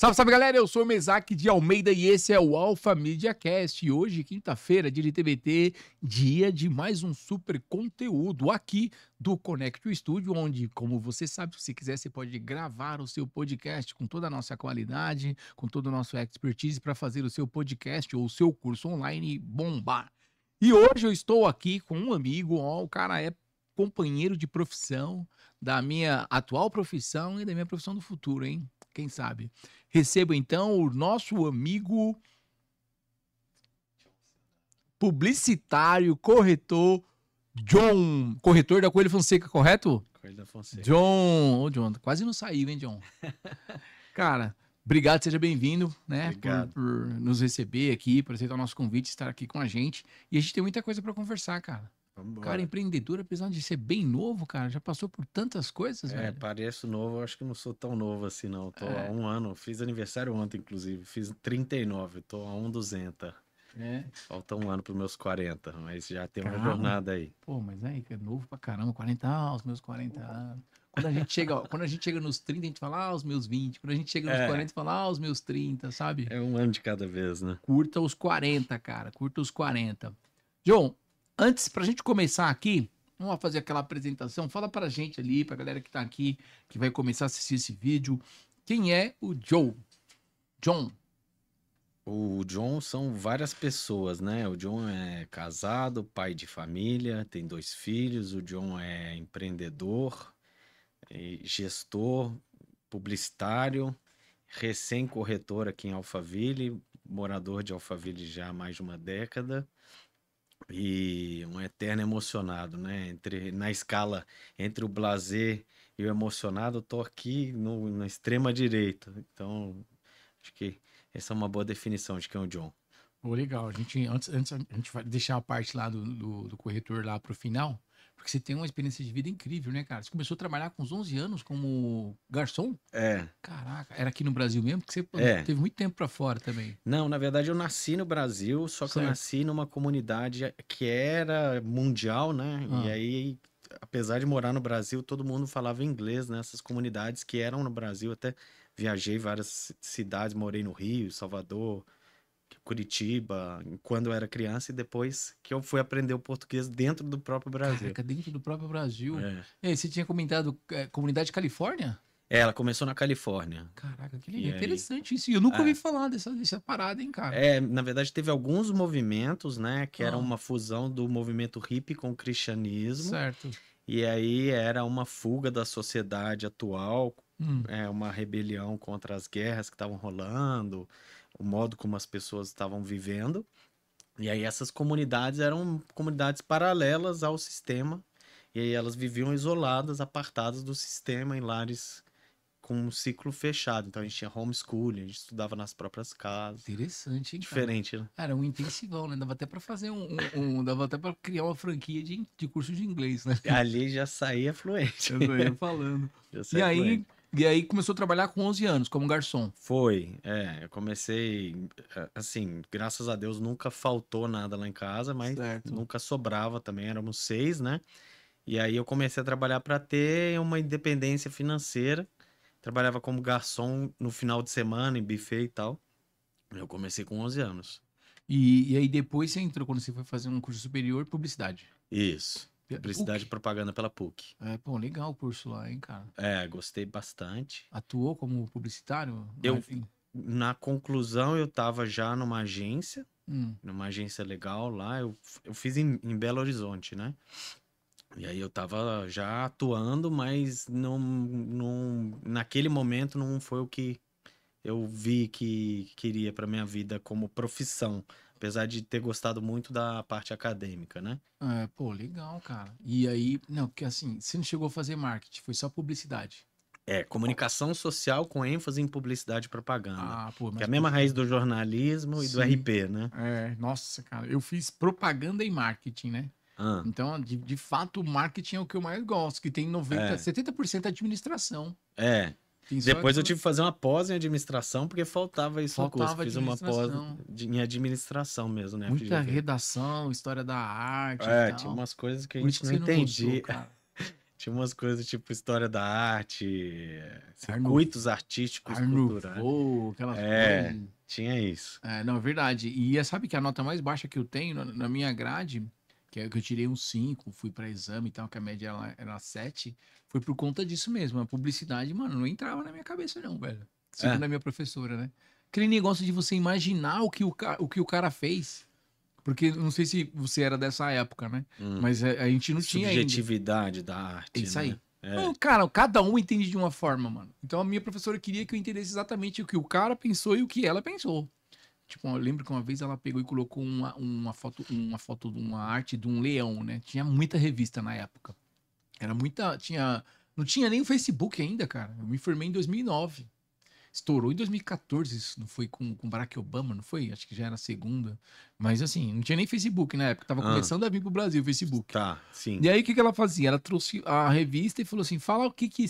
Salve, salve, galera! Eu sou o Mesaque de Almeida e esse é o Alpha Media Cast. E hoje, quinta-feira, dia de TBT, dia de mais um super conteúdo aqui do Connect Studio, onde, como você sabe, se você quiser, você pode gravar o seu podcast com toda a nossa qualidade, com todo o nosso expertise para fazer o seu podcast ou o seu curso online bombar. E hoje eu estou aqui com um amigo, ó, o cara é companheiro de profissão da minha atual profissão e da minha profissão do futuro, hein? Quem sabe? Recebo então o nosso amigo publicitário, corretor, John. Corretor da Coelho Fonseca, correto? Coelho da Fonseca. John. Ô, John, quase não saiu, hein, John? Cara, obrigado, seja bem-vindo, né? Por nos receber aqui, por aceitar o nosso convite, estar aqui com a gente. E a gente tem muita coisa para conversar, cara. Vambora. Cara, empreendedor, apesar de ser bem novo, cara, já passou por tantas coisas, velho. Pareço novo, eu acho que não sou tão novo assim, não. Tô há um ano, fiz aniversário ontem, inclusive, fiz 39, tô há 200. Falta um ano para os meus 40, mas já tem uma jornada aí. Pô, mas aí, é novo pra caramba, 40, os meus 40 anos. Quando a gente chega nos 30, a gente fala, os meus 20. Quando a gente chega nos 40, a gente fala, os meus 30, sabe? É um ano de cada vez, né? Curta os 40, cara, curta os 40. John, antes, pra gente começar aqui, vamos fazer aquela apresentação. Fala pra gente ali, pra galera que tá aqui, que vai começar a assistir esse vídeo. Quem é o John? O John são várias pessoas, né? O John é casado, pai de família, tem 2 filhos. O John é empreendedor, gestor, publicitário, recém-corretor aqui em Alphaville, morador de Alphaville já há mais de uma década. E um eterno emocionado, né? Na escala entre o blasé e o emocionado, eu tô aqui na extrema direita. Então, acho que essa é uma boa definição de quem é o John. Oh, legal. Antes a gente vai deixar a parte lá do corretor lá pro final, porque você tem uma experiência de vida incrível, né, cara? Você começou a trabalhar com uns 11 anos como garçom? Caraca, era aqui no Brasil mesmo? Porque você teve muito tempo pra fora também. Não, na verdade eu nasci no Brasil, só que eu nasci numa comunidade que era mundial, né? E aí, apesar de morar no Brasil, todo mundo falava inglês nessas comunidades que eram no Brasil. Até viajei várias cidades, morei no Rio, Salvador, Curitiba, quando eu era criança, e depois que eu fui aprender o português dentro do próprio Brasil. Caraca, dentro do próprio Brasil. E aí, você tinha comentado comunidade Califórnia? Ela começou na Califórnia. Caraca, que legal. Interessante isso. E eu nunca ouvi falar dessa parada, hein, cara? Na verdade, teve alguns movimentos, né? Que era uma fusão do movimento hippie com o cristianismo. Certo. E aí era uma fuga da sociedade atual, uma rebelião contra as guerras que estavam rolando, o modo como as pessoas estavam vivendo. E aí essas comunidades eram comunidades paralelas ao sistema. E aí elas viviam isoladas, apartadas do sistema, em lares com um ciclo fechado. Então a gente tinha homeschooling, a gente estudava nas próprias casas. Interessante, hein, cara? Diferente, né? Era um intensivão, né? Dava até pra fazer dava até pra criar uma franquia de curso de inglês, né? Ali já saía fluente. Eu saía falando. E aí começou a trabalhar com 11 anos, como garçom. Foi, eu comecei, assim, graças a Deus nunca faltou nada lá em casa, mas nunca sobrava também, éramos 6, né? E aí eu comecei a trabalhar para ter uma independência financeira. Trabalhava como garçom no final de semana, em buffet e tal. Eu comecei com 11 anos. E aí depois você entrou, quando você foi fazer um curso superior, publicidade. Isso. Publicidade e propaganda pela PUC. Pô, legal o curso lá, hein, cara? Gostei bastante. Atuou como publicitário? Na conclusão, eu tava já numa agência legal lá. Eu fiz em Belo Horizonte, né? E aí eu tava já atuando, mas naquele momento não foi o que eu vi que queria para minha vida como profissão, apesar de ter gostado muito da parte acadêmica, né? Pô, legal, cara. E aí, não, porque assim, você não chegou a fazer marketing, foi só publicidade. Comunicação social com ênfase em publicidade e propaganda. Pô, mas que é a mesma raiz do jornalismo e do RP, né? Nossa, cara, eu fiz propaganda e marketing, né? Então, de fato, o marketing é o que eu mais gosto, que tem 70% administração. Depois eu tive que fazer uma pós em administração, porque faltava isso no curso. Fiz uma pós em administração mesmo, né? Muita redação, história da arte e tal. Tinha umas coisas que a gente não entendia. Tinha umas coisas tipo história da arte, Art Nouveau, circuitos artísticos Art culturais. Nouveau, aquelas É, coisas. tinha isso. É, não, é verdade. E sabe que a nota mais baixa que eu tenho na minha grade, que é que eu tirei um 5, fui pra exame e tal, que a média era 7, foi por conta disso mesmo. A publicidade, mano, não entrava na minha cabeça, não, velho. Segundo É, a minha professora, né? Aquele negócio de você imaginar o que o cara fez. Porque não sei se você era dessa época, né? hum, Mas a gente não tinha ainda. subjetividade da É arte, isso né? aí. É. Não, cara, cada um entende de uma forma, mano. Então a minha professora queria que eu entendesse exatamente o que o cara pensou e o que ela pensou. Tipo, eu lembro que uma vez ela pegou e colocou uma foto de uma arte de um leão, né? Tinha muita revista na época. Era muita, não tinha nem o Facebook ainda, cara. Eu me formei em 2009. Estourou em 2014, isso não foi com Barack Obama, não foi? Acho que já era a segunda. Mas assim, não tinha nem Facebook na época, tava Ah, começando a vir pro Brasil o Facebook. tá, sim. E aí, o que que ela fazia? Ela trouxe a revista e falou assim: fala o que que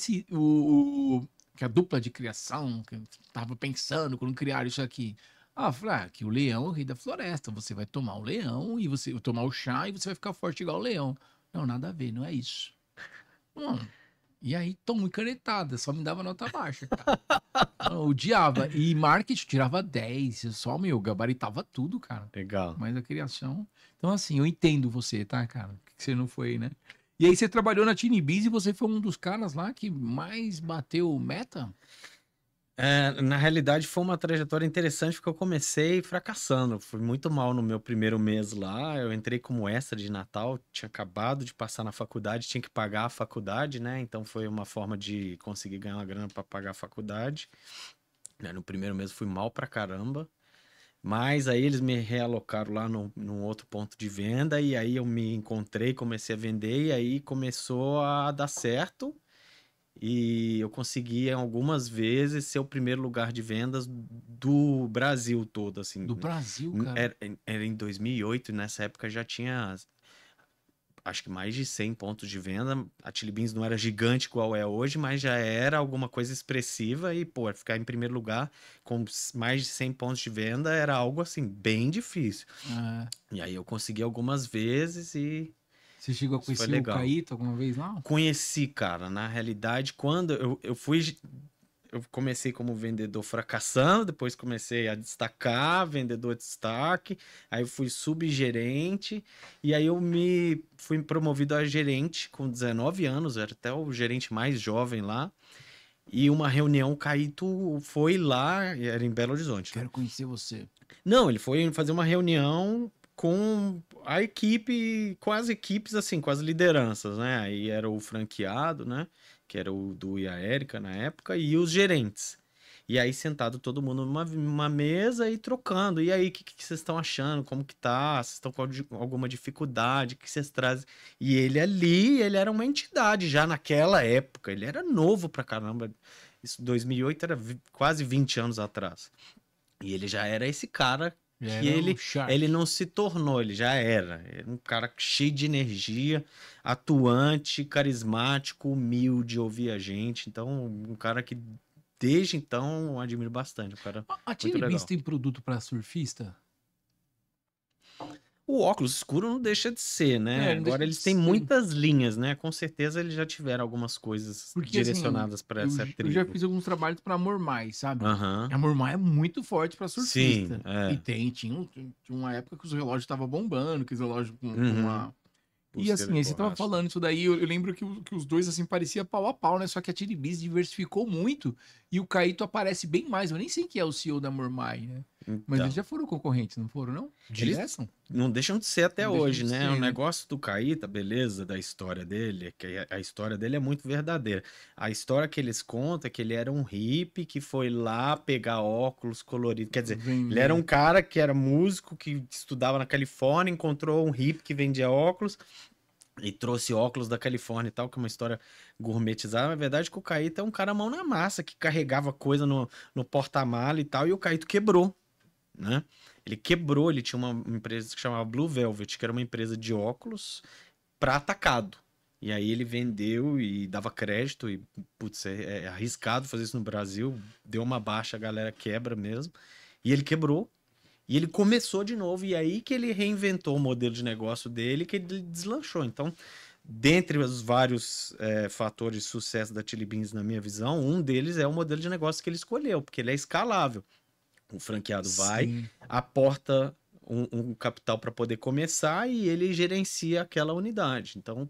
que a dupla de criação que eu tava pensando quando criaram isso aqui. Ah, eu falei, que o leão é o rei da floresta. Você vai tomar o leão e você vai tomar o chá e você vai ficar forte igual o leão. Não, nada a ver, não é isso. Hum, e aí, tomo canetada, só me dava nota baixa, cara. Eu odiava. E marketing tirava 10, eu só, meu, gabaritava tudo, cara. Legal. Mas a criação. Então, assim, eu entendo você, tá, cara? Que você não foi, né? E aí você trabalhou na Tiny Biz e você foi um dos caras lá que mais bateu meta? É, na realidade, foi uma trajetória interessante porque eu comecei fracassando. Fui muito mal no meu primeiro mês lá. Eu entrei como extra de Natal, tinha acabado de passar na faculdade, tinha que pagar a faculdade, né? Então foi uma forma de conseguir ganhar uma grana para pagar a faculdade. Né, no primeiro mês fui mal pra caramba. Mas aí eles me realocaram lá num outro ponto de venda, e aí eu me encontrei, comecei a vender, e aí começou a dar certo. E eu consegui algumas vezes ser o primeiro lugar de vendas do Brasil todo, assim. Do Brasil, cara. Era em 2008, e nessa época já tinha, acho que mais de 100 pontos de venda. A Chili Beans não era gigante igual é hoje, mas já era alguma coisa expressiva. E, pô, ficar em primeiro lugar com mais de 100 pontos de venda era algo, assim, bem difícil. É, E aí eu consegui algumas vezes e você chegou a isso foi conhecer o legal. Caíto alguma vez lá? Conheci, cara, na realidade, quando eu fui, eu comecei como vendedor fracassando, depois comecei a destacar, vendedor de destaque, aí eu fui subgerente, e aí eu me fui promovido a gerente com 19 anos, era até o gerente mais jovem lá, e uma reunião, o Caíto foi lá, e era em Belo Horizonte, né? Quero conhecer você. Não, ele foi fazer uma reunião com a equipe, com as equipes, assim, com as lideranças, né? Aí era o franqueado, né? Que era o Du e a Érica na época, e os gerentes. E aí sentado todo mundo numa mesa e trocando. E aí, o que vocês estão achando? Como que tá? Vocês estão com alguma dificuldade? O que vocês trazem? E ele ali, ele era uma entidade já naquela época. Ele era novo pra caramba. Isso, 2008 era quase 20 anos atrás. E ele já era esse cara que Era o ele Shark. não se tornou, ele já era. Era um cara cheio de energia, atuante, carismático, humilde, ouvia a gente. Então, um cara que desde então eu admiro bastante. Um cara A muito Tiny Biz legal. tem produto pra surfista? O óculos escuro não deixa de ser, né? É, não Agora deixa de eles têm ser. muitas linhas, né? Com certeza eles já tiveram algumas coisas Porque assim, direcionadas para essa eu já tribo. fiz alguns trabalhos pra Mormai, sabe? Aham. A Mormai é muito forte pra Sim, surfista. E é. tinha uma época que os relógios estavam bombando, que os relógios com Uhum. uma. E Pulseira assim, de aí você tava borracha. falando isso daí, eu lembro que os dois, assim, parecia pau a pau, né? Só que a Tiribiz diversificou muito e o Caíto aparece bem mais. Eu nem sei quem é o CEO da Mormai, né? Mas eles Então. já foram concorrentes, não foram, não? Eles Direto? não deixam de ser até Não deixam hoje, de né? O ser, né? negócio do Caíta, beleza, da história dele, é que a história dele é muito verdadeira. A história que eles contam é que ele era um hippie que foi lá pegar óculos coloridos. Quer dizer, ele era Vender. um cara que era músico, que estudava na Califórnia, encontrou um hippie que vendia óculos e trouxe óculos da Califórnia e tal, que é uma história gourmetizada. Na verdade, que o Caíta é um cara mão na massa, que carregava coisa no porta-mala e tal, e o Caíto quebrou, né? Ele quebrou, ele tinha uma empresa que chamava Blue Velvet, que era uma empresa de óculos para atacado. E aí ele vendeu e dava crédito e, putz, é arriscado fazer isso no Brasil, deu uma baixa, a galera quebra mesmo. E ele quebrou, e ele começou de novo, e aí que ele reinventou o modelo de negócio dele, que ele deslanchou. Então, dentre os vários fatores de sucesso da Chili Beans, na minha visão, um deles é o modelo de negócio que ele escolheu, porque ele é escalável. O franqueado vai, Sim. aporta um capital para poder começar e ele gerencia aquela unidade. Então,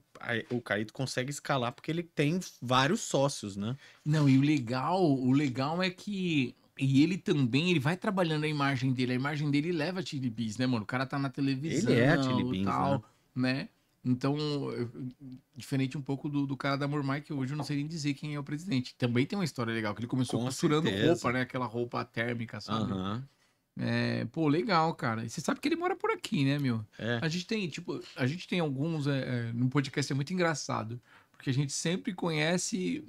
o Caíto consegue escalar porque ele tem vários sócios, né? Não, e o legal é que e ele também, ele vai trabalhando a imagem dele leva a Chili Beans, né, mano? O cara tá na Ele é a Chili televisão e Beans, né? tal, né? Então, diferente um pouco do cara da Mormai, que hoje eu não sei nem dizer quem é o presidente. Também tem uma história legal, que ele começou Com costurando certeza. roupa, né? Aquela roupa térmica, sabe? Aham. Pô, legal, cara. E você sabe que ele mora por aqui, né, meu? É. A gente tem alguns. No podcast é muito engraçado. Porque a gente sempre conhece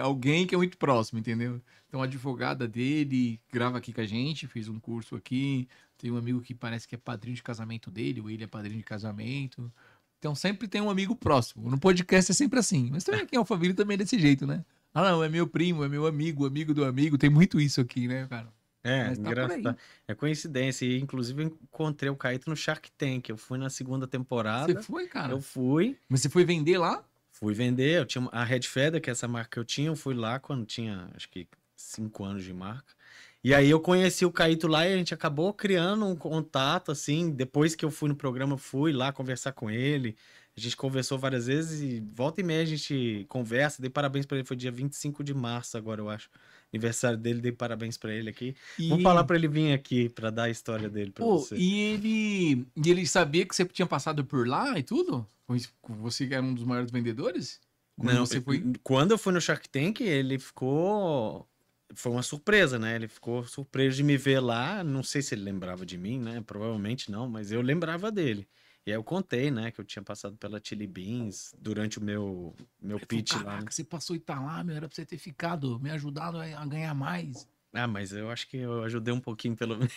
alguém que é muito próximo, entendeu? Então, a advogada dele grava aqui com a gente, fez um curso aqui. Tem um amigo que parece que é padrinho de casamento dele, ou ele é padrinho de casamento. Então, sempre tem um amigo próximo. No podcast é sempre assim. Mas também aqui em Alphaville também é desse jeito, né? Ah, não, é meu primo, é meu amigo, amigo do amigo. Tem muito isso aqui, né, cara? Mas tá por aí. Engraçado. É coincidência. E, inclusive, eu encontrei o Caíto no Shark Tank. Eu fui na segunda Você temporada. foi, Eu cara? fui. Mas você foi vender lá? Fui vender, eu tinha a Red Feather, que é essa marca que eu tinha, eu fui lá quando tinha, acho que 5 anos de marca. E aí eu conheci o Caíto lá e a gente acabou criando um contato, assim, depois que eu fui no programa, eu fui lá conversar com ele. A gente conversou várias vezes e volta e meia a gente conversa, dei parabéns pra ele, foi dia 25 de março agora, eu acho. Aniversário dele, dei parabéns pra ele aqui. Vou falar E, pra ele vir aqui pra dar a história dele pra pô, você. e ele sabia que você tinha passado por lá e tudo? Você que era um dos maiores vendedores? Quando Não, você foi? quando eu fui no Shark Tank, ele ficou. Foi uma surpresa, né? Ele ficou surpreso de me ver lá. Não sei se ele lembrava de mim, né? Provavelmente não, mas eu lembrava dele. E aí eu contei, né, que eu tinha passado pela Chili Beans durante o meu Ele falou, pitch lá, né? caraca, você passou e tá lá, meu, era pra você ter ficado, me ajudado a ganhar mais. Ah, mas eu acho que eu ajudei um pouquinho, pelo menos.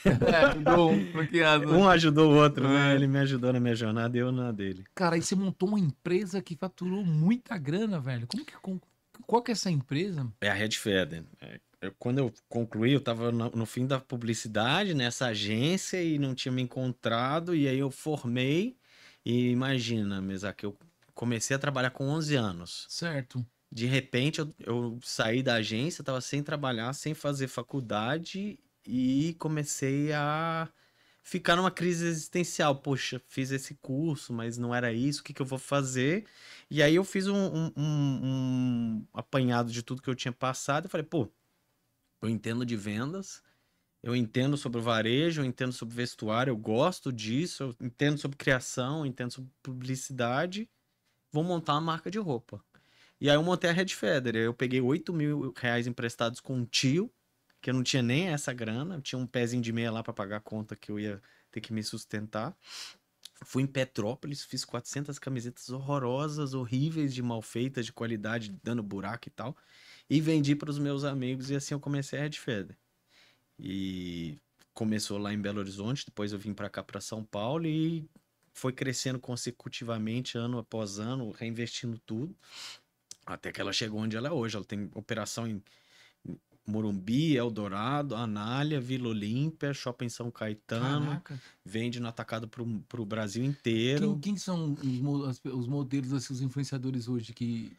Ajudou um franqueado, né? Um ajudou o outro, né? É. Ele me ajudou na minha jornada e eu na dele. Cara, aí você montou uma empresa que faturou muita grana, velho. Qual que é essa empresa? É a Red Feather. Quando eu concluí, eu estava no fim da publicidade nessa agência e não tinha me encontrado, e aí eu formei. E imagina, Mesa, que eu comecei a trabalhar com 11 anos. Certo. De repente, eu saí da agência, estava sem trabalhar, sem fazer faculdade, e comecei a ficar numa crise existencial. Poxa, fiz esse curso, mas não era isso, o que que eu vou fazer? E aí eu fiz um apanhado de tudo que eu tinha passado e falei, pô, eu entendo de vendas, eu entendo sobre o varejo, eu entendo sobre vestuário, eu gosto disso, eu entendo sobre criação, eu entendo sobre publicidade, vou montar uma marca de roupa. E aí eu montei a Red Feather, eu peguei 8.000 reais emprestados com um tio, que eu não tinha nem essa grana, eu tinha um pezinho de meia lá para pagar a conta que eu ia ter que me sustentar. Fui em Petrópolis, fiz 400 camisetas horrorosas, horríveis, de mal feitas, de qualidade, dando buraco e tal. E vendi para os meus amigos e assim eu comecei a Red Feather. E começou lá em Belo Horizonte, depois eu vim para cá, para São Paulo e foi crescendo consecutivamente, ano após ano, reinvestindo tudo, até que ela chegou onde ela é hoje. Ela tem operação em Morumbi, Eldorado, Anália, Vila Olímpia, Shopping São Caetano, Caraca. vende no atacado pro Brasil Quem, inteiro. quem são os modelos, assim, os influenciadores hoje que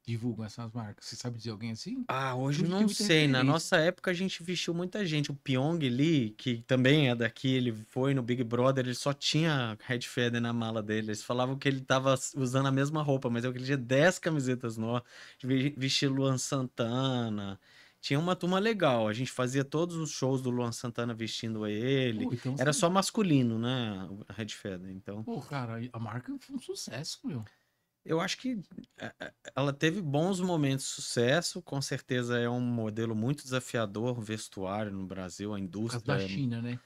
divulgam essas marcas? Você sabe dizer alguém assim? Ah, hoje Hoje tem não muita sei. Na referência. nossa época a gente vestiu muita gente. O Pyong Lee, que também é daqui, ele foi no Big Brother, ele só tinha Red Feather na mala dele. Eles falavam que ele tava usando a mesma roupa, mas eu queria 10 camisetas novas. Vestir Luan Santana. Tinha uma turma legal. A gente fazia todos os shows do Luan Santana vestindo ele. Pô, então Era você. só masculino, né? A Red Feather. Então, Pô, cara, a marca foi um sucesso, meu. eu acho que ela teve bons momentos de sucesso, com certeza é um modelo muito desafiador, o vestuário no Brasil, a Por causa da indústria China, né?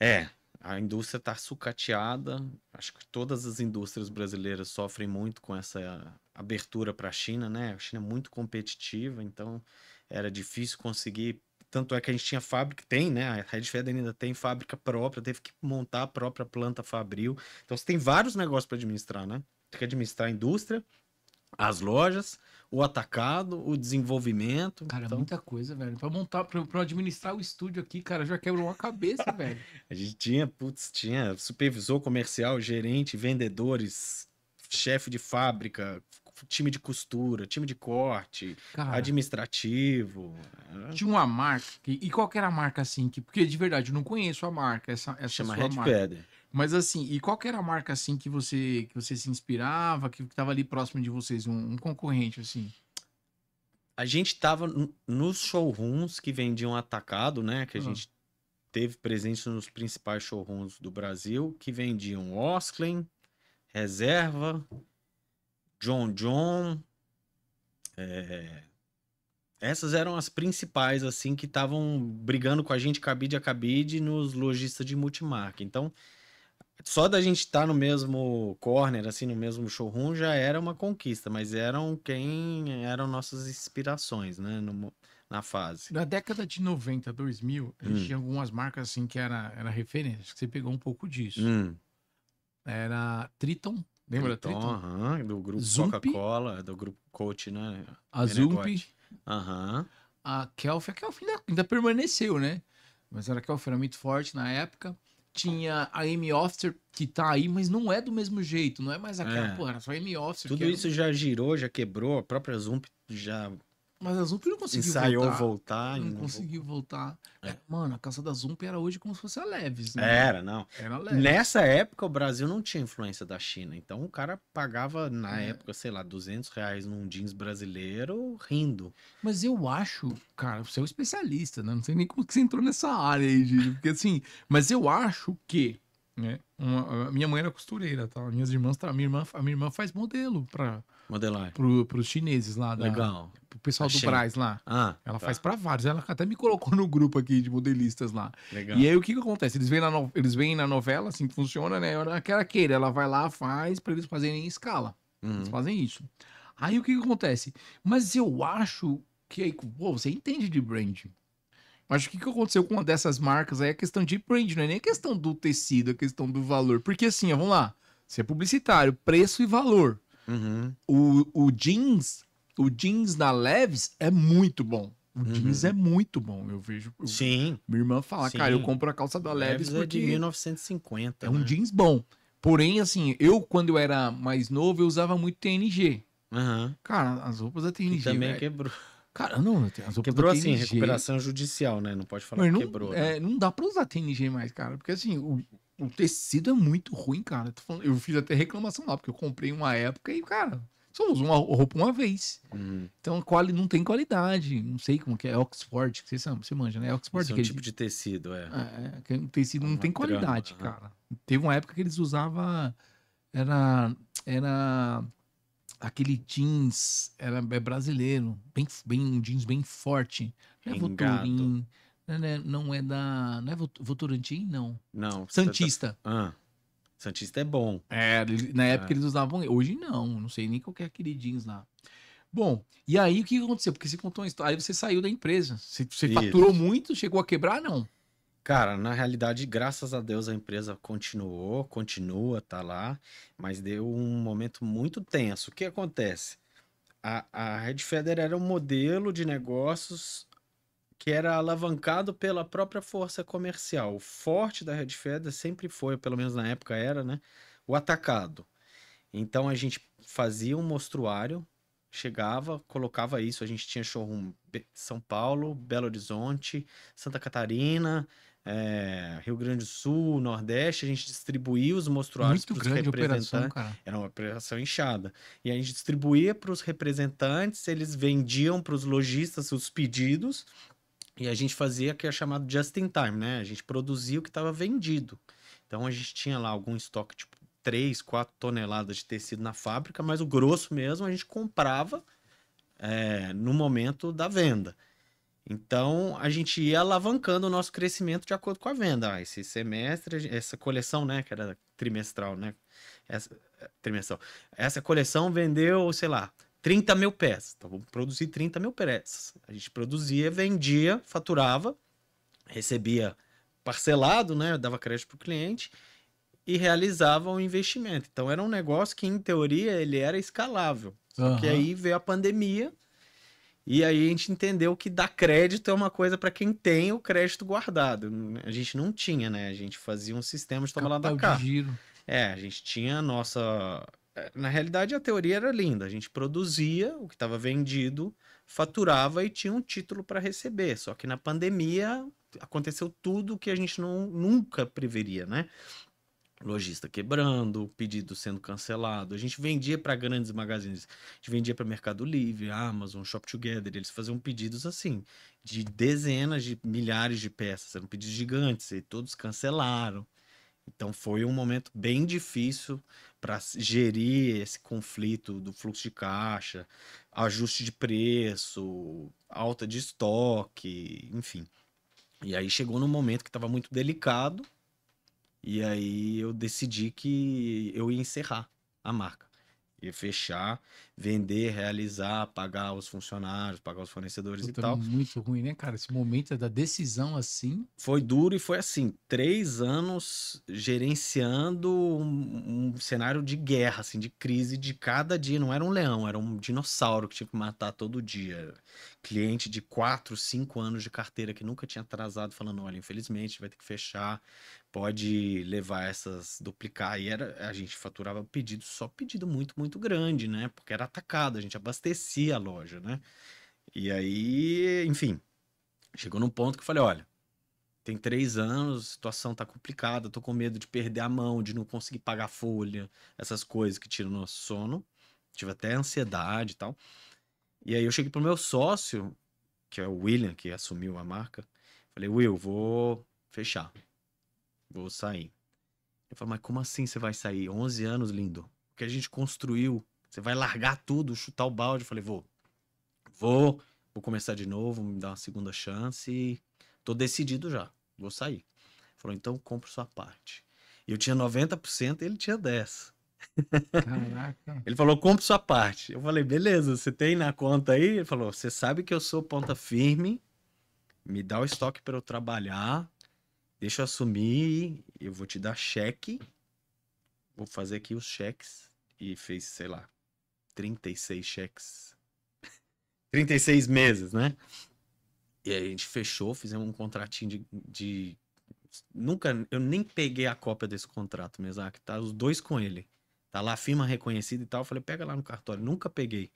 é, a indústria está sucateada, acho que todas as indústrias brasileiras sofrem muito com essa abertura para a China, né? A China é muito competitiva, então era difícil conseguir, tanto é que a gente tinha fábrica, tem, né? A Red Feather ainda tem fábrica própria, teve que montar a própria planta fabril, então você tem vários negócios para administrar, né? Tem que administrar a indústria, as lojas, o atacado, o desenvolvimento. Cara, Então, muita coisa, velho. Pra montar, pra administrar o estúdio aqui, cara, já quebrou uma cabeça, velho. a gente tinha, putz, tinha supervisor comercial, gerente, vendedores, chefe de fábrica, time de costura, time de corte, Cara, administrativo. tinha uma marca. E qual que era a marca assim? Porque de verdade, eu não conheço a marca, essa Chama sua Red marca. Feather. Mas assim, e qual que era a marca assim que você se inspirava, que tava ali próximo de vocês, um concorrente assim? A gente tava nos showrooms que vendiam atacado, né? Que a Ah. gente teve presente nos principais showrooms do Brasil, que vendiam Osklen, Reserva, John John. Essas eram as principais, assim, que estavam brigando com a gente cabide a cabide nos lojistas de multimarca. Então, só da gente estar no mesmo corner, assim, no mesmo showroom, já era uma conquista, mas eram nossas inspirações, né, na fase. Na década de 90, 2000, a gente tinha algumas marcas assim que era referência. Acho que você pegou um pouco disso. Era Triton, lembra Triton, Triton? aham, do grupo Zump. Coca-Cola, do grupo Coach, né? A Zump, Menegote. Aham. a Kelf ainda permaneceu, né? Mas a Kelf era muito forte na época. Tinha a Amy Officer, que tá aí, mas não é do mesmo jeito, não é mais aquela, É. pô, era só a Amy Officer. Tudo que era- isso já girou, já quebrou, a própria Zump já Mas a Zump não conseguiu ensaiou voltar. voltar. Não e não conseguiu voltar. É. Mano, a calça da Zump era hoje como se fosse a Leves, né? Era, não. Era Leves. Nessa época, o Brasil não tinha influência da China. Então, o cara pagava, na É. época, sei lá, R$ 200 num jeans brasileiro, rindo. Mas eu acho, cara, você é um especialista, né? Não sei nem como que você entrou nessa área aí, Gílio, porque assim, mas eu acho que, né? A minha mãe era costureira, tá? Minhas irmãs, a minha irmã faz modelo para Modelar. os chineses lá, Legal. pro pessoal A do Shein. Brás lá. Ah, Ela tá. faz para vários. Ela até me colocou no grupo aqui de modelistas lá. Legal. E aí o que que acontece? Eles vêm na novela, assim que funciona, né? A hora que ela queira, ela vai lá, faz para eles fazerem em escala. Eles Uhum. fazem isso. Aí o que que acontece? Mas eu acho que aí, pô, você entende de brand. Mas o que que aconteceu com uma dessas marcas aí é questão de brand, não é nem questão do tecido, é questão do valor. Porque assim, ó, vamos lá, você é publicitário, preço e valor. Uhum. O jeans da Leves é muito bom. O jeans é muito bom, eu vejo. Sim. Minha irmã fala, Sim. cara, eu compro a calça da Leves Leves é de porque 1950. é um né? jeans bom. Porém, assim, quando eu era mais novo, eu usava muito TNG. Aham. Cara, as roupas da Que TNG, também velho. quebrou. Cara, não, as roupas Quebrou da assim, TNG... recuperação judicial, né? Não pode falar Mas que não, quebrou. né? não dá pra usar TNG mais, cara. Porque assim, o tecido é muito ruim, cara. Eu fiz até reclamação lá, porque eu comprei uma época e, cara, só uso uma roupa uma vez. Uhum. Então não tem qualidade. Não sei como que é. Oxford, que você manja, né? Oxford, Isso é um aquele tipo de tecido, é. que o tecido não Uma tem trama, qualidade, aham. cara. Teve uma época que eles usavam. Era aquele jeans, brasileiro, bem um jeans bem forte. Não é Engado. Votorantim, não é Votorantim, não. Não. Santista. Santista é bom. Na época eles usavam, hoje não sei nem qual que é aquele jeans lá. Bom, e aí o que aconteceu? Porque você contou uma história, aí você saiu da empresa, você Isso. faturou muito, chegou a quebrar, não? Cara, na realidade, graças a Deus, a empresa continua, tá lá, mas deu um momento muito tenso. O que acontece? A Red Feather era um modelo de negócios que era alavancado pela própria força comercial. O forte da Red Feather sempre foi, pelo menos na época era, né, o atacado. Então a gente fazia um mostruário, chegava, colocava isso, a gente tinha showroom São Paulo, Belo Horizonte, Santa Catarina, Rio Grande do Sul, Nordeste, a gente distribuía os mostruários Muito para os grande a operação, representantes. cara. Era uma operação inchada. E a gente distribuía para os representantes, eles vendiam para os lojistas os pedidos, e a gente fazia o que é chamado just in time, né? A gente produzia o que estava vendido. Então a gente tinha lá algum estoque, tipo 3, 4 toneladas de tecido na fábrica, mas o grosso mesmo a gente comprava no momento da venda. Então a gente ia alavancando o nosso crescimento de acordo com a venda. Esse semestre, essa coleção, né, que era trimestral, né? Trimestral. Essa coleção vendeu, sei lá, 30 mil peças. Então vamos produzir 30 mil peças. A gente produzia, vendia, faturava, recebia parcelado, né? Dava crédito para o cliente e realizava o investimento. Então era um negócio que, em teoria, ele era escalável. Só que aí veio a pandemia e aí a gente entendeu que dar crédito é uma coisa para quem tem o crédito guardado. A gente não tinha, né? A gente fazia um sistema de toma lá da cá. De giro. A gente tinha a nossa Na realidade, a teoria era linda. A gente produzia o que estava vendido, faturava e tinha um título para receber. Só que na pandemia aconteceu tudo que a gente nunca preveria, né? Lojista quebrando, pedido sendo cancelado. A gente vendia para grandes magazines, a gente vendia para Mercado Livre, Amazon, Shop Together. Eles faziam pedidos assim, de dezenas de milhares de peças, eram pedidos gigantes e todos cancelaram. Então foi um momento bem difícil para gerir esse conflito do fluxo de caixa, ajuste de preço, alta de estoque, enfim. E aí chegou num momento que estava muito delicado, e aí eu decidi que eu ia encerrar a marca. Ia fechar, vender, realizar, pagar os funcionários, pagar os fornecedores e Puta, tal. muito ruim, né, cara? Esse momento da decisão assim. Foi duro e foi assim, 3 anos gerenciando um cenário de guerra, assim, de crise de cada dia. Não era um leão, era um dinossauro que tinha que matar todo dia. Cliente de 4, 5 anos de carteira que nunca tinha atrasado, falando, olha, infelizmente vai ter que fechar, pode levar essas, duplicar. E a gente faturava pedido, só pedido muito, muito grande, né? Porque era atacado, a gente abastecia a loja, né? E aí, enfim, chegou num ponto que eu falei, olha, tem 3 anos, a situação tá complicada, tô com medo de perder a mão, de não conseguir pagar folha, essas coisas que tiram o nosso sono. Tive até ansiedade e tal. E aí eu cheguei pro meu sócio, que é o William, que assumiu a marca. Falei, Will, vou fechar, vou sair. Ele falou, mas como assim você vai sair? 11 anos, lindo. O que a gente construiu, você vai largar tudo, chutar o balde? Eu falei, vou, vou começar de novo, me dar uma segunda chance e tô decidido já, vou sair. Falou, então compra sua parte. E eu tinha 90% e ele tinha 10%. Caraca. Ele falou, compra sua parte. Eu falei, beleza, você tem na conta aí? Ele falou, você sabe que eu sou ponta firme, me dá o estoque para eu trabalhar, deixa eu assumir, eu vou te dar cheque, vou fazer aqui os cheques. E fez, sei lá, 36 cheques. 36 meses, né? E aí a gente fechou, fizemos um contratinho Nunca, eu nem peguei a cópia desse contrato, Mesaque, tá os dois com ele. Tá lá, firma reconhecida e tal. Eu falei, pega lá no cartório. Nunca peguei.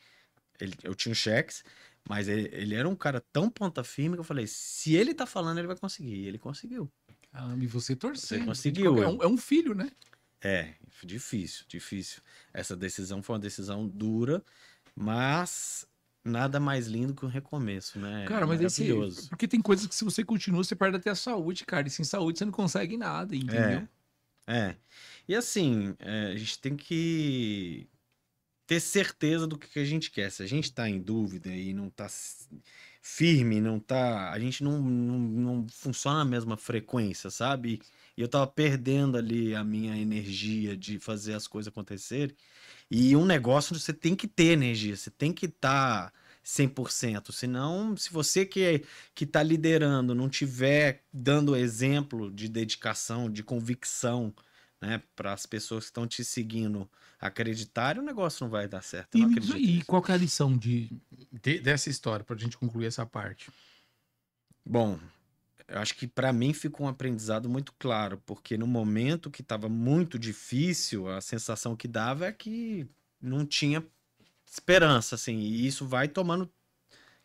Eu tinha os cheques, mas ele era um cara tão ponta firme que eu falei, se ele tá falando, ele vai conseguir. E ele conseguiu. Caramba, e você Você torcendo. Porque conseguiu, é eu. é um filho, né? É, difícil, difícil. Essa decisão foi uma decisão dura, mas nada mais lindo que um recomeço, né? É Cara, mas esse. maravilhoso. Porque tem coisas que se você continua, você perde até a saúde, cara. E sem saúde você não consegue nada, É, entendeu? é. E assim, a gente tem que ter certeza do que a gente quer. Se a gente tá em dúvida e não tá firme, não tá, a gente não funciona na mesma frequência, sabe? E eu tava perdendo ali a minha energia de fazer as coisas acontecerem. E um negócio você tem que ter energia, você tem que estar 100%. Senão, se você que tá liderando não tiver dando exemplo de dedicação, de convicção, né, para as pessoas que estão te seguindo acreditarem, o negócio não vai dar certo. Eu E não me diz acredito aí, nisso. qual que é a lição dessa história, pra gente concluir essa parte? Bom, eu acho que para mim ficou um aprendizado muito claro, porque no momento que estava muito difícil, a sensação que dava é que não tinha esperança, assim, e isso vai tomando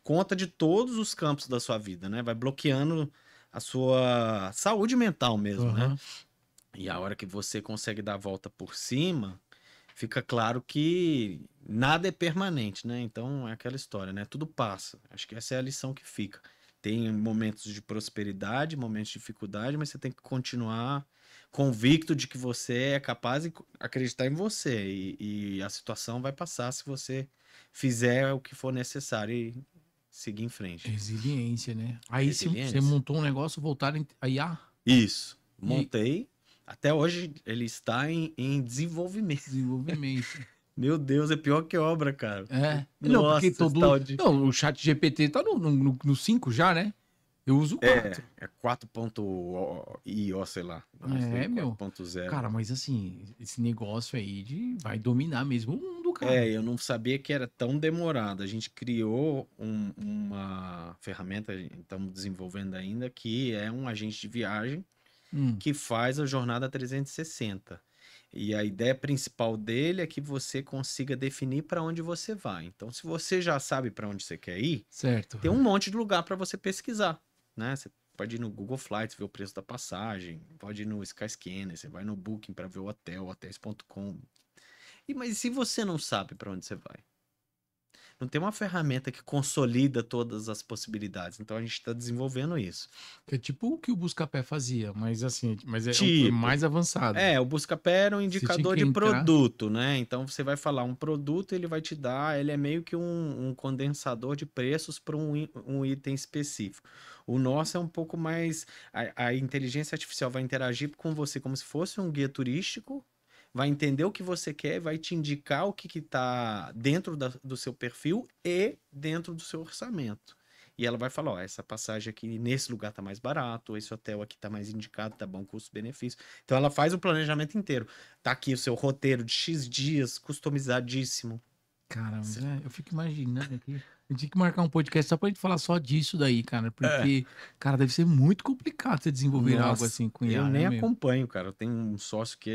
conta de todos os campos da sua vida, né? Vai bloqueando a sua saúde mental mesmo, né? Aham. E a hora que você consegue dar a volta por cima, fica claro que nada é permanente, né? Então é aquela história, né? Tudo passa. Acho que essa é a lição que fica. Tem momentos de prosperidade, momentos de dificuldade, mas você tem que continuar convicto de que você é capaz de acreditar em você. E a situação vai passar se você fizer o que for necessário e seguir em frente. Resiliência, né? Aí você Resiliência. montou um negócio, voltaram a IA Isso. e Montei. Até hoje ele está em desenvolvimento. desenvolvimento. Meu Deus, é pior que obra, cara. É. Não, porque Nossa, esse todo. tal de. Não, o chat GPT tá no 5 já, né? Eu uso o 4. É 4.io, sei lá. Não sei, É, meu. 4.0. Cara, mas assim, esse negócio aí vai dominar mesmo o mundo, cara. Eu não sabia que era tão demorado. A gente criou uma ferramenta, estamos desenvolvendo ainda, que é um agente de viagem Hum. que faz a jornada 360. E a ideia principal dele é que você consiga definir para onde você vai. Então, se você já sabe para onde você quer ir, Certo. tem um monte de lugar para você pesquisar, né? Você pode ir no Google Flights ver o preço da passagem, pode ir no Skyscanner, você vai no Booking para ver o hotel, hotéis.com. Mas se você não sabe para onde você vai? Não tem uma ferramenta que consolida todas as possibilidades. Então a gente está desenvolvendo isso. É tipo o que o Buscapé fazia, mas assim, mas é Tipo, mais avançado. o Buscapé era um Você tinha indicador que de entrar. produto, né? Então você vai falar um produto, ele vai te dar, ele é meio que um condensador de preços para um item específico. O nosso é um pouco mais. A inteligência artificial vai interagir com você como se fosse um guia turístico, vai entender o que você quer, vai te indicar o que está dentro do seu perfil e dentro do seu orçamento. E ela vai falar, ó, essa passagem aqui nesse lugar tá mais barato, esse hotel aqui tá mais indicado, tá bom custo-benefício. Então ela faz o planejamento inteiro. Tá aqui o seu roteiro de X dias, customizadíssimo. Cara, mas eu fico imaginando aqui. A gente tinha que marcar um podcast só pra gente falar só disso daí, cara. Porque, cara, deve ser muito complicado você desenvolver algo Nossa, assim com eu IA, né, nem meu? acompanho, cara. Eu tenho um sócio que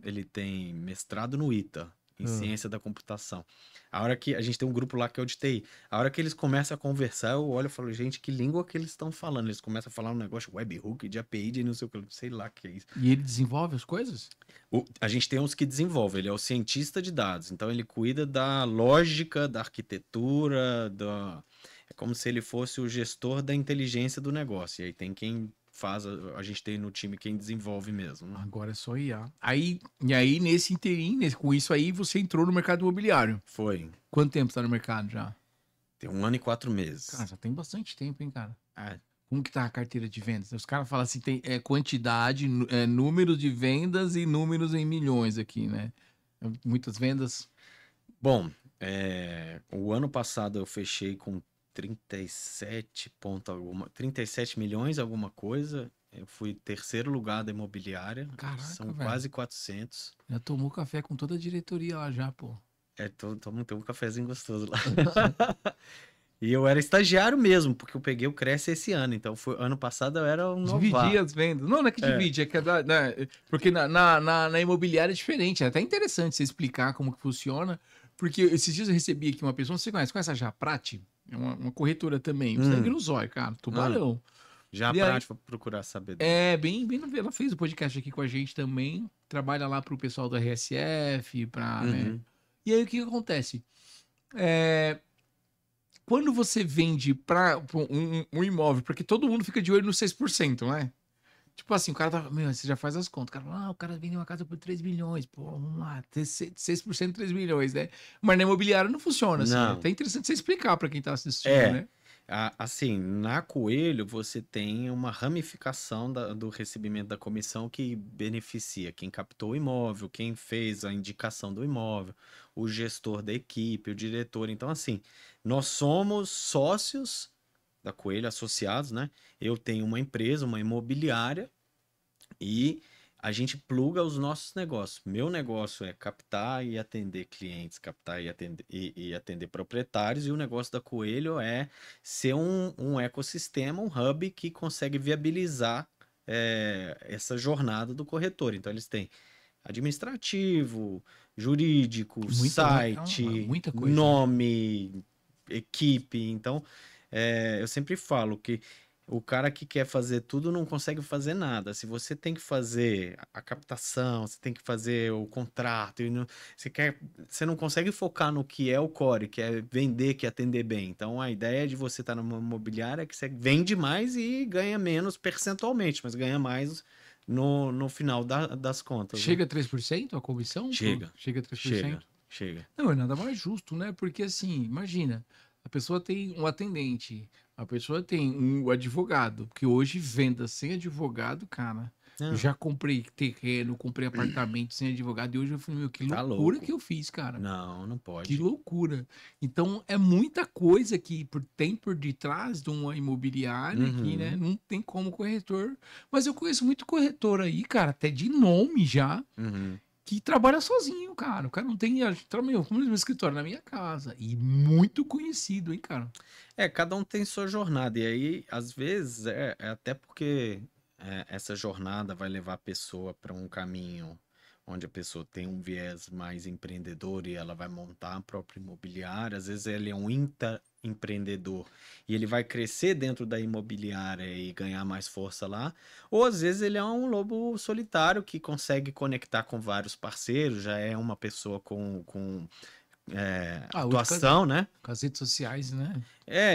ele tem mestrado no ITA, em Ah. ciência da computação. A hora que a gente tem um grupo lá que é o de TI, a hora que eles começam a conversar, eu olho e falo, gente, que língua que eles estão falando? Eles começam a falar um negócio webhook, de API, de não sei o que, sei lá o que é isso. E ele desenvolve as coisas? A gente tem uns que desenvolve, ele é o cientista de dados, então ele cuida da lógica, da arquitetura, é como se ele fosse o gestor da inteligência do negócio. E aí tem quem faz, a gente tem no time quem desenvolve mesmo, né? Agora é só IA. E aí, nesse interim, com isso aí, você entrou no mercado imobiliário. Foi. Quanto tempo você tá no mercado já? Tem 1 ano e 4 meses. Cara, já tem bastante tempo, hein, cara? Ah, Como que tá a carteira de vendas? Os caras falam assim, tem quantidade, números de vendas e números em milhões aqui, né? Muitas vendas. bom, o ano passado eu fechei com 37 milhões, alguma coisa. Eu fui terceiro lugar da imobiliária. Caraca, São velho. quase 400. Já tomou café com toda a diretoria lá já, pô. Tem um cafezinho gostoso lá. E eu era estagiário mesmo, porque eu peguei o Cresce esse ano. Então, ano passado eu era um Dividir novato. as vendas. Não, não é que divide, é que porque na imobiliária é diferente. É até interessante você explicar como que funciona. Porque esses dias eu recebi aqui uma pessoa, você conhece a Japrati? É uma corretora também. Segue no zóio, cara. Tubarão. Já E aí, prático pra procurar saber. bem no ela fez o podcast aqui com a gente também. Trabalha lá pro pessoal do RSF, né? E aí o que que acontece? Quando você vende para um imóvel, porque todo mundo fica de olho no 6%, né? Tipo assim, o cara tá. Meu, você já faz as contas. O cara fala, o cara vendeu uma casa por 3 milhões. Pô, vamos lá, 6%, 3 milhões, né? Mas na imobiliária não funciona assim. É Não. até interessante você explicar para quem tá assistindo, né? Assim, na Coelho você tem uma ramificação do recebimento da comissão que beneficia quem captou o imóvel, quem fez a indicação do imóvel, o gestor da equipe, o diretor. Então, assim, nós somos sócios da Coelho, associados, né? Eu tenho uma empresa, uma imobiliária, e a gente pluga os nossos negócios. Meu negócio é captar e atender clientes, captar e atender proprietários, e o negócio da Coelho é ser um ecossistema, um hub que consegue viabilizar essa jornada do corretor. Então, eles têm administrativo, jurídico, Muita coisa, né? nome, equipe. Então, eu sempre falo que o cara que quer fazer tudo não consegue fazer nada. Se você tem que fazer a captação, você tem que fazer o contrato, você não consegue focar no que é o core, que é vender, que é atender bem. Então a ideia de você estar numa imobiliária é que você vende mais e ganha menos percentualmente, mas ganha mais no final das contas. Chega a 3% a comissão? Chega. Chega a 3%? Chega. Não, é nada mais justo, né? Porque assim, imagina, a pessoa tem um atendente, a pessoa tem um advogado, porque hoje venda sem advogado, cara. Eu já comprei terreno, comprei apartamento sem advogado, e hoje eu falei, meu, que Tá loucura louco. que eu fiz, cara. Não Que pode. loucura. Então, é muita coisa que tem por detrás de uma imobiliária aqui, né? Não tem como corretor. Mas eu conheço muito corretor aí, cara, até de nome já, que trabalha sozinho, cara. O cara não tem. Como meu escritório na minha casa. E muito conhecido, hein, cara. Cada um tem sua jornada. E aí, às vezes, até porque essa jornada vai levar a pessoa para um caminho onde a pessoa tem um viés mais empreendedor e ela vai montar a própria imobiliária. Às vezes ele é um empreendedor e ele vai crescer dentro da imobiliária e ganhar mais força lá. Ou às vezes ele é um lobo solitário que consegue conectar com vários parceiros, já é uma pessoa com Hoje atuação, né? com as redes sociais, né?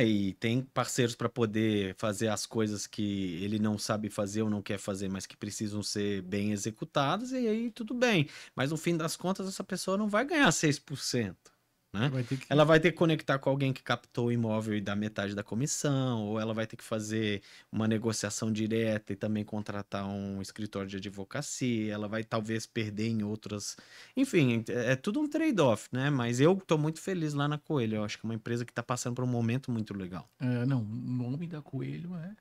E tem parceiros para poder fazer as coisas que ele não sabe fazer ou não quer fazer, mas que precisam ser bem executadas, e aí tudo bem. Mas no fim das contas, essa pessoa não vai ganhar 6%, né? Vai ter que... Ela vai ter que conectar com alguém que captou o imóvel e dá metade da comissão, ou ela vai ter que fazer uma negociação direta e também contratar um escritório de advocacia, ela vai talvez perder em outras. Enfim, é tudo um trade-off, né? Mas eu tô muito feliz lá na Coelho. Eu acho que é uma empresa que tá passando por um momento muito legal. Não, o nome da Coelho é.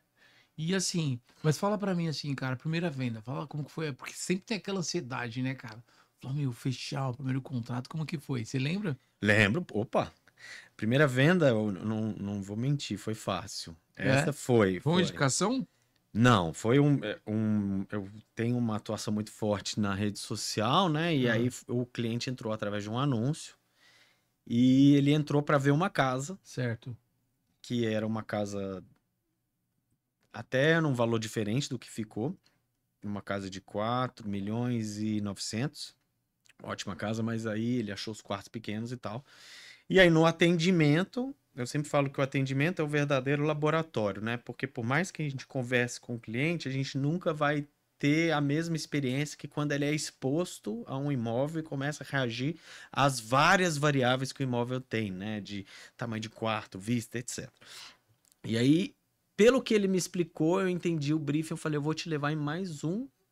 E assim, mas fala pra mim assim, cara, primeira venda, fala como que foi, porque sempre tem aquela ansiedade, né, cara? Fala, meu, fechar o primeiro contrato, como que foi? Você lembra? Lembro, opa, primeira venda, eu não vou mentir, foi fácil. É? Essa foi, Foi uma foi. indicação? Não, foi eu tenho uma atuação muito forte na rede social, né? E aí o cliente entrou através de um anúncio e ele entrou para ver uma casa, Certo. que era uma casa até num valor diferente do que ficou, uma casa de 4.900.000. Ótima casa, mas aí ele achou os quartos pequenos e tal. E aí no atendimento, eu sempre falo que o atendimento é o verdadeiro laboratório, né? Porque por mais que a gente converse com o cliente, a gente nunca vai ter a mesma experiência que quando ele é exposto a um imóvel e começa a reagir às várias variáveis que o imóvel tem, né? De tamanho de quarto, vista, etc. E aí, pelo que ele me explicou, eu entendi o briefing, eu falei, eu vou te levar em mais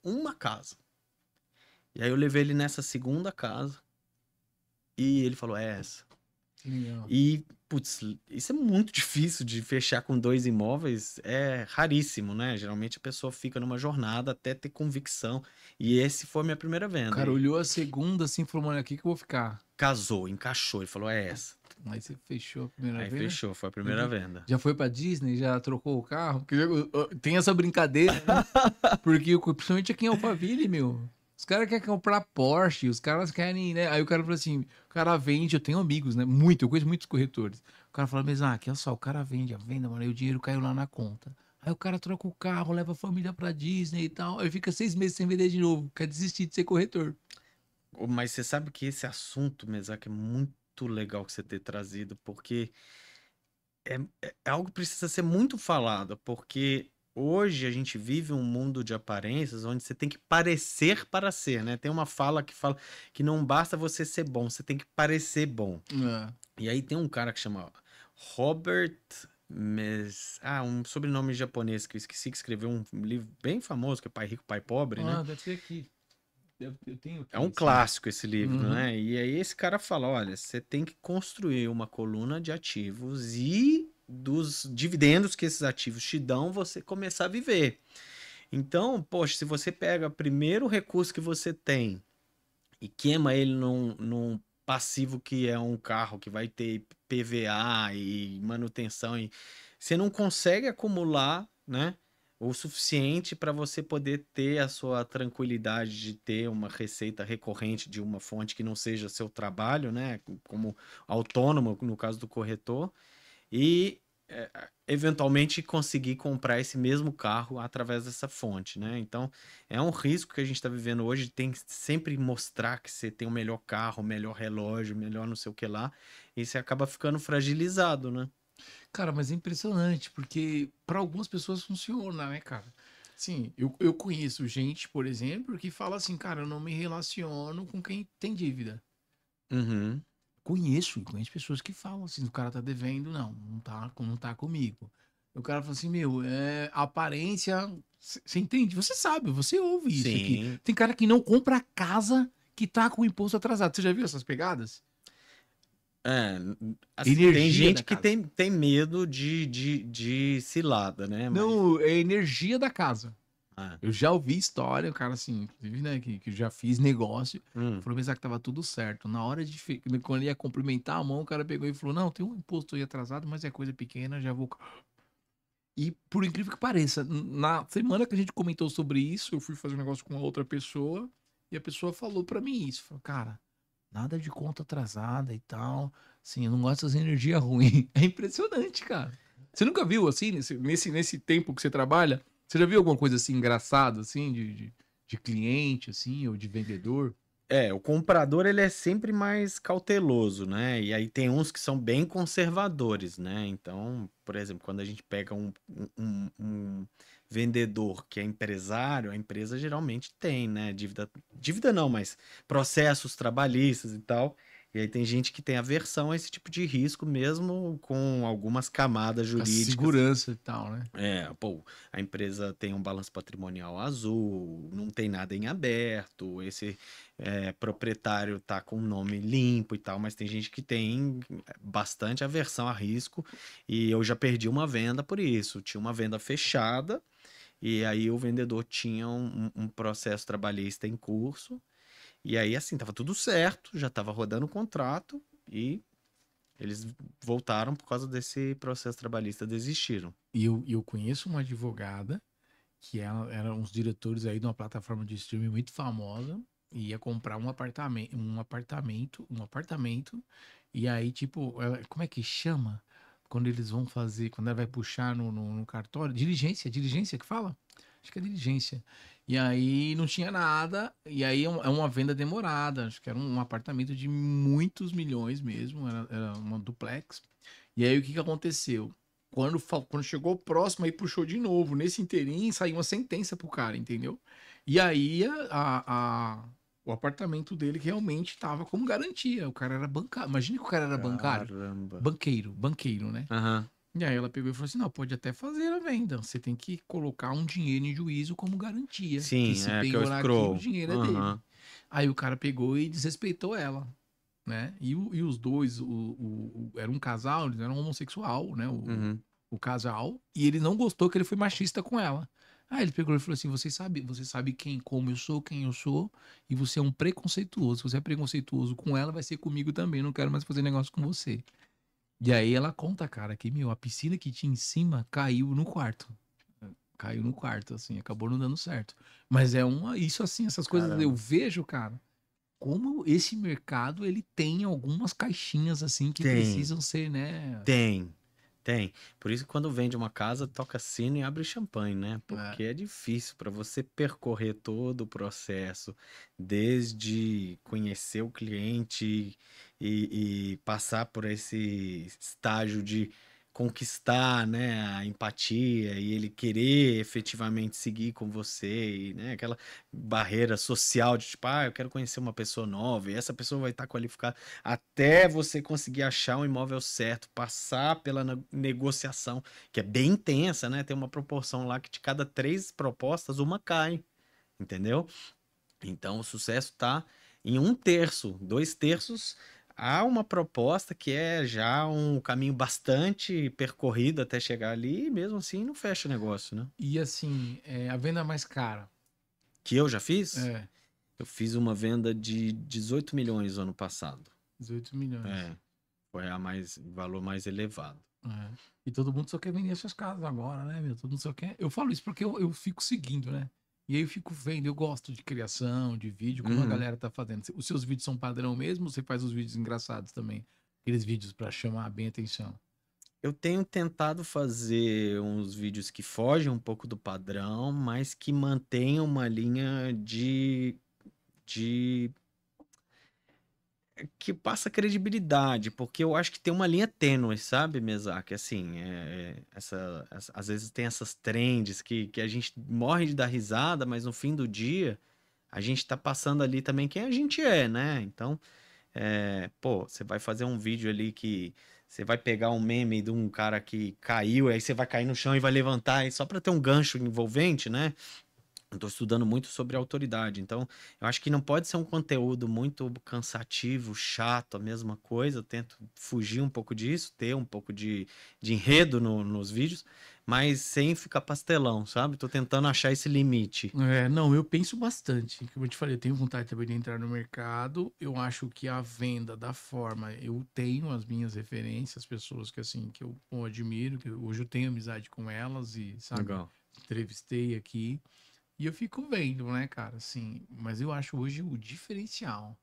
uma casa. E aí eu levei ele nessa segunda casa e ele falou, é essa. Legal. E, putz, isso é muito difícil de fechar com 2 imóveis, é raríssimo, né? Geralmente a pessoa fica numa jornada até ter convicção. E esse foi a minha primeira O venda. cara E olhou a segunda assim, falou, mano, aqui que eu vou ficar. casou, encaixou, ele falou, é essa. Aí você fechou a primeira Aí venda. fechou, foi a primeira venda. Já foi pra Disney? Já trocou o carro? Porque tem essa brincadeira, né? Porque principalmente aqui em Alphaville, meu. Os caras querem comprar Porsche, os caras querem, né? Aí o cara falou assim: o cara vende, eu tenho amigos, né? Muito, eu conheço muitos corretores. O cara fala, mas aqui, olha só, o cara vende a venda, mano, aí o dinheiro caiu lá na conta. Aí o cara troca o carro, leva a família pra Disney e tal. Aí fica 6 meses sem vender de novo. Quer desistir de ser corretor. Mas você sabe que esse assunto, Mesaque, é muito legal que você ter trazido, porque é algo que precisa ser muito falado, porque hoje a gente vive um mundo de aparências onde você tem que parecer para ser, né? Tem uma fala que fala que não basta você ser bom, você tem que parecer bom. É. E aí tem um cara que chama Robert um sobrenome japonês que eu esqueci, que escreveu um livro bem famoso, que é Pai Rico, Pai Pobre, né? Deve ser aqui. Eu tenho aqui. É um clássico esse livro, Uhum. né? E aí esse cara fala, olha, você tem que construir uma coluna de ativos e dos dividendos que esses ativos te dão, você começar a viver. Então, poxa, se você pega o primeiro recurso que você tem e queima ele num passivo que é um carro que vai ter PVA e manutenção, e você não consegue acumular, né? O suficiente para você poder ter a sua tranquilidade de ter uma receita recorrente de uma fonte que não seja seu trabalho, né? Como autônomo, no caso do corretor, e eventualmente conseguir comprar esse mesmo carro através dessa fonte, né? Então, é um risco que a gente está vivendo hoje, tem que sempre mostrar que você tem o melhor carro, o melhor relógio, o melhor não sei o que lá, e você acaba ficando fragilizado, né? Cara, mas é impressionante, porque para algumas pessoas funciona, né, cara? Sim, eu conheço gente, por exemplo, que fala assim, cara, eu não me relaciono com quem tem dívida. Uhum. Conheço pessoas que falam assim, o cara tá devendo, não tá comigo. O cara fala assim, meu, aparência, você entende? Você sabe, você ouve isso aqui. Sim. Tem cara que não compra casa que tá com o imposto atrasado. Você já viu essas pegadas? Assim, tem Energia gente da que casa. tem medo de cilada, né? Mas, Não, é energia da casa. ah, Eu já ouvi história, o cara assim, inclusive, né, que eu já fiz negócio, hum. falou pensar que tava tudo certo. Na hora de, quando ele ia cumprimentar a mão, o cara pegou e falou, não, tem um imposto aí atrasado, mas é coisa pequena, já vou... E por incrível que pareça, na semana que a gente comentou sobre isso, eu fui fazer um negócio com uma outra pessoa, E a pessoa falou pra mim isso. Falou, cara, nada de conta atrasada e tal. Assim, eu não gosto dessas energias ruins. É impressionante, cara. Você nunca viu, assim, nesse tempo que você trabalha, você já viu alguma coisa assim engraçada, assim, de cliente, assim, ou de vendedor? O comprador ele é sempre mais cauteloso, né? E aí tem uns que são bem conservadores, né? Então, por exemplo, quando a gente pega um vendedor que é empresário, a empresa geralmente tem, né? Dívida não, mas processos trabalhistas e tal. E aí tem gente que tem aversão a esse tipo de risco, mesmo com algumas camadas Com a jurídicas. segurança e tal, né? Pô, a empresa tem um balanço patrimonial azul, não tem nada em aberto, esse proprietário tá com o nome limpo e tal, mas tem gente que tem bastante aversão a risco e eu já perdi uma venda por isso. Tinha uma venda fechada e aí o vendedor tinha um processo trabalhista em curso e aí assim, tava tudo certo, já tava rodando o contrato e eles voltaram por causa desse processo trabalhista, desistiram. E eu conheço uma advogada que ela era uns diretores aí de uma plataforma de streaming muito famosa e ia comprar um apartamento, e aí, tipo, como é que chama? Quando eles vão fazer, quando ela vai puxar no cartório, diligência que fala? Acho que é diligência. E aí não tinha nada, e aí é uma venda demorada, acho que era um apartamento de muitos milhões mesmo, era uma duplex. E aí o que que aconteceu? Quando chegou próximo, aí puxou de novo. Nesse inteirinho, saiu uma sentença pro cara, entendeu? E aí o apartamento dele realmente tava como garantia. O cara era bancário. Imagina que o cara era bancário. Caramba. Banqueiro, né? Aham. E aí ela pegou e falou assim: não, pode até fazer a venda. Você tem que colocar um dinheiro em juízo como garantia. Que Sim, se que é o penhorar aqui, o scroll. dinheiro é dele. Aham. Aí o cara pegou e desrespeitou ela, né? E os dois, era um casal, eles eram homossexual, né? Uhum. O casal, e ele não gostou que ele foi machista com ela. Aí ele pegou e falou assim: você sabe quem eu sou, e você é um preconceituoso. Se você é preconceituoso com ela, vai ser comigo também. Não quero mais fazer negócio com você. E aí ela conta, cara, que, meu, a piscina que tinha em cima caiu no quarto. Caiu no quarto, assim, acabou não dando certo. Mas isso assim, essas coisas eu Caramba. vejo, cara, como esse mercado ele tem algumas caixinhas assim que Tem, precisam ser, né? tem, tem. Por isso que quando vende uma casa, toca sino e abre champanhe, né? É, Porque é difícil para você percorrer todo o processo, desde conhecer o cliente e passar por esse estágio de conquistar, né, a empatia e ele querer efetivamente seguir com você, e, né, aquela barreira social de tipo, eu quero conhecer uma pessoa nova e essa pessoa vai estar qualificada até você conseguir achar um imóvel certo, passar pela negociação, que é bem intensa, né? Tem uma proporção lá que de cada 3 propostas, uma cai, entendeu? Então o sucesso está em 1/3, 2/3. Há uma proposta que é já um caminho bastante percorrido até chegar ali, e mesmo assim não fecha o negócio, né? e assim, a venda mais cara. Que eu já fiz, É, eu fiz uma venda de 18 milhões ano passado. 18 milhões. É, foi valor mais elevado. É. E todo mundo só quer vender suas casas agora, né, meu? Todo mundo só quer. Eu falo isso porque eu fico seguindo, né? E aí eu fico vendo, eu gosto de criação, de vídeo, como a Uhum. galera tá fazendo. Os seus vídeos são padrão mesmo ou você faz os vídeos engraçados também? Aqueles vídeos pra chamar bem a atenção. Eu tenho tentado fazer uns vídeos que fogem um pouco do padrão, mas que mantenham uma linha de que passa credibilidade, porque eu acho que tem uma linha tênue, sabe, Mesaque? Assim, às vezes tem essas trends que a gente morre de dar risada, mas no fim do dia a gente tá passando ali também quem a gente é, né? Então, pô, você vai fazer um vídeo ali que você vai pegar um meme de um cara que caiu, aí você vai cair no chão e vai levantar, e só para ter um gancho envolvente, né? Eu tô estudando muito sobre autoridade, então eu acho que não pode ser um conteúdo muito cansativo, chato, a mesma coisa. Eu tento fugir um pouco disso, ter um pouco de enredo nos vídeos, mas sem ficar pastelão, sabe? Tô tentando achar esse limite. Não, eu penso bastante. Como eu te falei, eu tenho vontade também de entrar no mercado. Eu acho que a venda da forma, eu tenho as minhas referências, pessoas que assim, que eu admiro, que hoje eu tenho amizade com elas e, sabe, Legal. entrevistei aqui. E eu fico vendo, né, cara, assim, mas eu acho hoje o diferencial.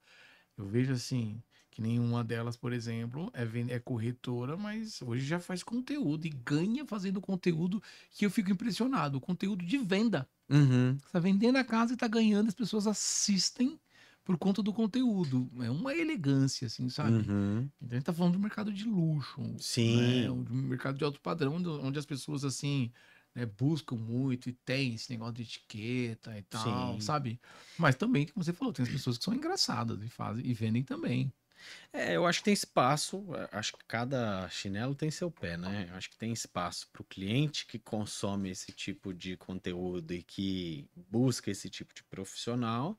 Eu vejo assim, que nenhuma delas, por exemplo, é corretora, mas hoje já faz conteúdo e ganha fazendo conteúdo que eu fico impressionado. Conteúdo de venda. Uhum, Você tá vendendo a casa e tá ganhando, as pessoas assistem por conta do conteúdo. É uma elegância, assim, sabe? uhum. Então a gente tá falando do mercado de luxo, né? Sim, Um mercado de alto padrão, onde as pessoas, assim, né, buscam muito e tem esse negócio de etiqueta e tal, sim. sabe? Mas também, como você falou, tem as pessoas que são engraçadas e fazem e vendem também. É, eu acho que tem espaço, acho que cada chinelo tem seu pé, né? Eu acho que tem espaço para o cliente que consome esse tipo de conteúdo e que busca esse tipo de profissional.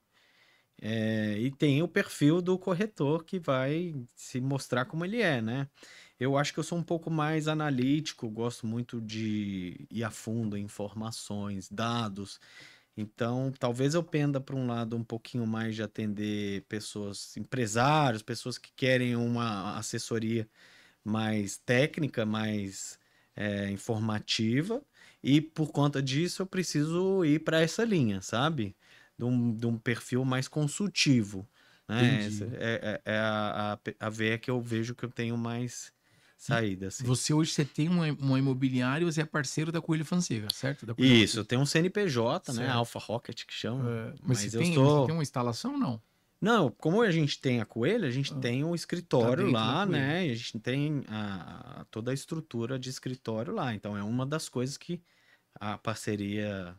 E tem o perfil do corretor que vai se mostrar como ele é, né? Eu acho que eu sou um pouco mais analítico, gosto muito de ir a fundo em informações, dados. Então, talvez eu penda para um lado um pouquinho mais de atender pessoas, empresários, pessoas que querem uma assessoria mais técnica, mais informativa, e por conta disso eu preciso ir para essa linha, sabe? De um perfil mais consultivo, né? Essa Entendi. é a veia que eu vejo que eu tenho mais E saída, assim. você hoje você tem uma imobiliária e você é parceiro da Coelho Fonseca, certo? Da Coelho Isso, eu Fonseca. tenho um CNPJ, né? Certo. Alpha Rocket que chama, Mas mas eu você tem sou. uma instalação, não? Não, como a gente tem a Coelho, a gente Ah, tem um tá escritório dentro da lá, Coelho. né? E a gente tem toda a estrutura de escritório lá. Então é uma das coisas que a parceria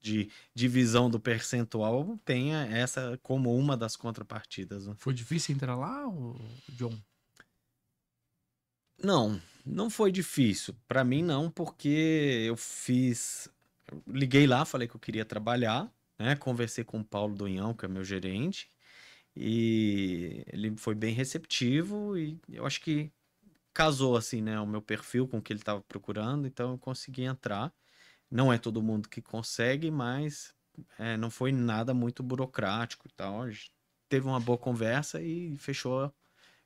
de divisão do percentual tenha essa como uma das contrapartidas, né? Foi difícil entrar lá, John? Não, não foi difícil. Para mim, não, porque liguei lá, falei que eu queria trabalhar, né? Conversei com o Paulo Donhão, que é meu gerente, e ele foi bem receptivo e eu acho que casou assim, né, o meu perfil com o que ele estava procurando, então eu consegui entrar. Não é todo mundo que consegue, mas não foi nada muito burocrático e tal. A gente teve uma boa conversa e fechou.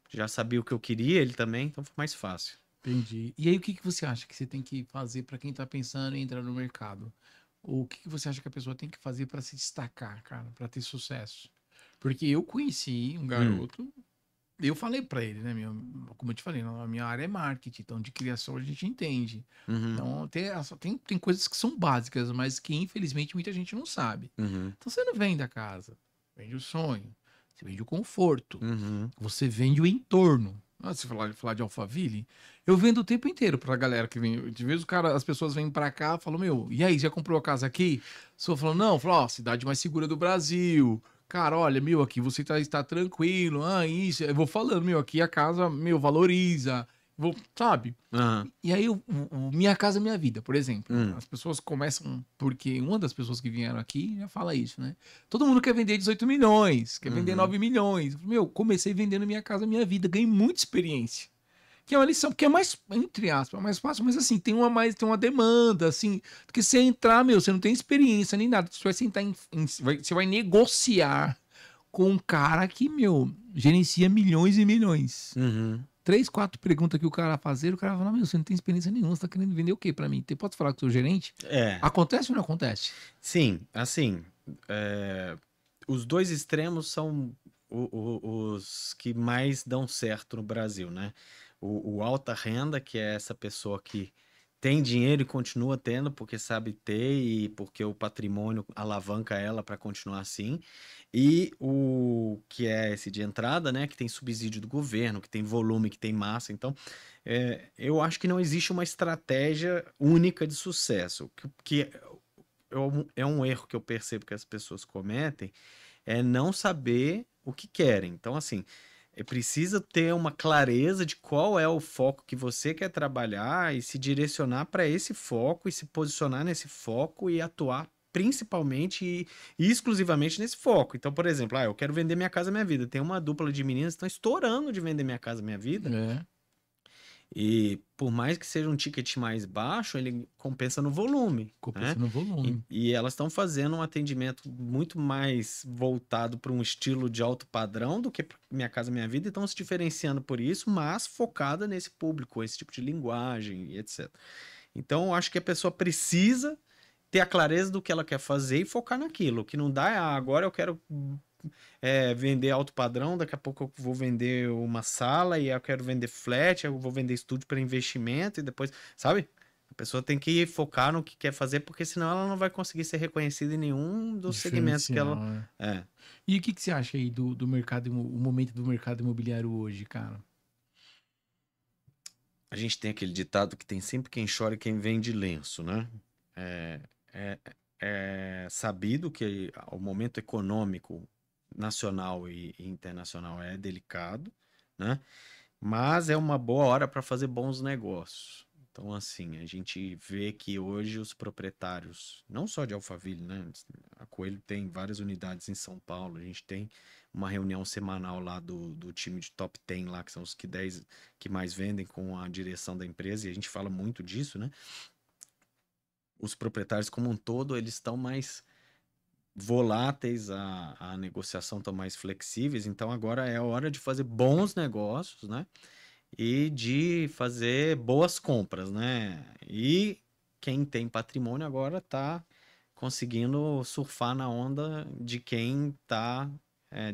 Já sabia o que eu queria, ele também, então foi mais fácil. Entendi. E aí, o que que você acha que você tem que fazer para quem tá pensando em entrar no mercado? Ou o que que você acha que a pessoa tem que fazer para se destacar, cara, para ter sucesso? Porque eu conheci um Hum, garoto, eu falei para ele, né, como eu te falei, a minha área é marketing, então de criação a gente entende. uhum, Então tem coisas que são básicas, mas que infelizmente muita gente não sabe. uhum, Então você não vende a casa, vende o sonho, você vende o conforto, uhum, você vende o entorno. Ah, se falar de Alphaville, eu vendo o tempo inteiro pra galera que vem. De vez o cara, as pessoas vêm pra cá e falam: Meu, e aí, já comprou a casa aqui? Só falando: Não, falou: Ó, cidade mais segura do Brasil. Cara, olha, meu, aqui você está tranquilo. Ah, isso. Eu vou falando: Meu, aqui a casa, meu, valoriza. Vou, sabe? aham, E aí, Minha Casa Minha Vida, por exemplo. hum, As pessoas começam. Porque uma das pessoas que vieram aqui já fala isso, né? Todo mundo quer vender 18 milhões, quer vender uhum, 9 milhões. Meu, comecei vendendo Minha Casa Minha Vida, ganhei muita experiência. Que é uma lição, porque é mais, entre aspas, mais fácil, mas assim, tem uma demanda, assim, porque você entrar, meu, você não tem experiência nem nada. Você vai sentar você vai negociar com um cara que, meu, gerencia milhões e milhões. uhum. Três, quatro perguntas que o cara fazer, o cara fala, meu, você não tem experiência nenhuma, você tá querendo vender o quê pra mim? Pode falar com o seu gerente? É, Acontece ou não acontece? sim, assim, os dois extremos são os que mais dão certo no Brasil, né? O alta renda, que é essa pessoa que tem dinheiro e continua tendo porque sabe ter e porque o patrimônio alavanca ela para continuar assim. E o que é esse de entrada, né? Que tem subsídio do governo, que tem volume, que tem massa. Então, eu acho que não existe uma estratégia única de sucesso. Que é um erro que eu percebo que as pessoas cometem, é não saber o que querem. Então, assim, precisa ter uma clareza de qual é o foco que você quer trabalhar e se direcionar para esse foco e se posicionar nesse foco e atuar principalmente e exclusivamente nesse foco. Então, por exemplo, eu quero vender Minha Casa Minha Vida. Tem uma dupla de meninas que estão estourando de vender Minha Casa Minha Vida. É, E por mais que seja um ticket mais baixo, ele compensa no volume, né? compensa no volume. E elas estão fazendo um atendimento muito mais voltado para um estilo de alto padrão do que Minha Casa Minha Vida, e estão se diferenciando por isso, mas focada nesse público, esse tipo de linguagem e etc. Então, eu acho que a pessoa precisa ter a clareza do que ela quer fazer e focar naquilo. O que não dá é, agora eu quero vender alto padrão, daqui a pouco eu vou vender uma sala e eu quero vender flat, eu vou vender estúdio para investimento e depois, sabe? A pessoa tem que focar no que quer fazer, porque senão ela não vai conseguir ser reconhecida em nenhum dos segmentos que ela... Diferencial, né? É. E o que que você acha aí do mercado, o momento do mercado imobiliário hoje, cara? A gente tem aquele ditado que tem sempre quem chora e quem vende lenço, né? É, é sabido que o momento econômico nacional e internacional é delicado, né? Mas é uma boa hora para fazer bons negócios. Então, assim, a gente vê que hoje os proprietários, não só de Alphaville, né? A Coelho tem várias unidades em São Paulo, a gente tem uma reunião semanal lá do time de top 10 lá, que são os 10 que mais vendem com a direção da empresa, e a gente fala muito disso, né? Os proprietários como um todo, eles estão mais voláteis, a negociação estão mais flexíveis, então agora é a hora de fazer bons negócios, né? E de fazer boas compras, né? E quem tem patrimônio agora está conseguindo surfar na onda de quem está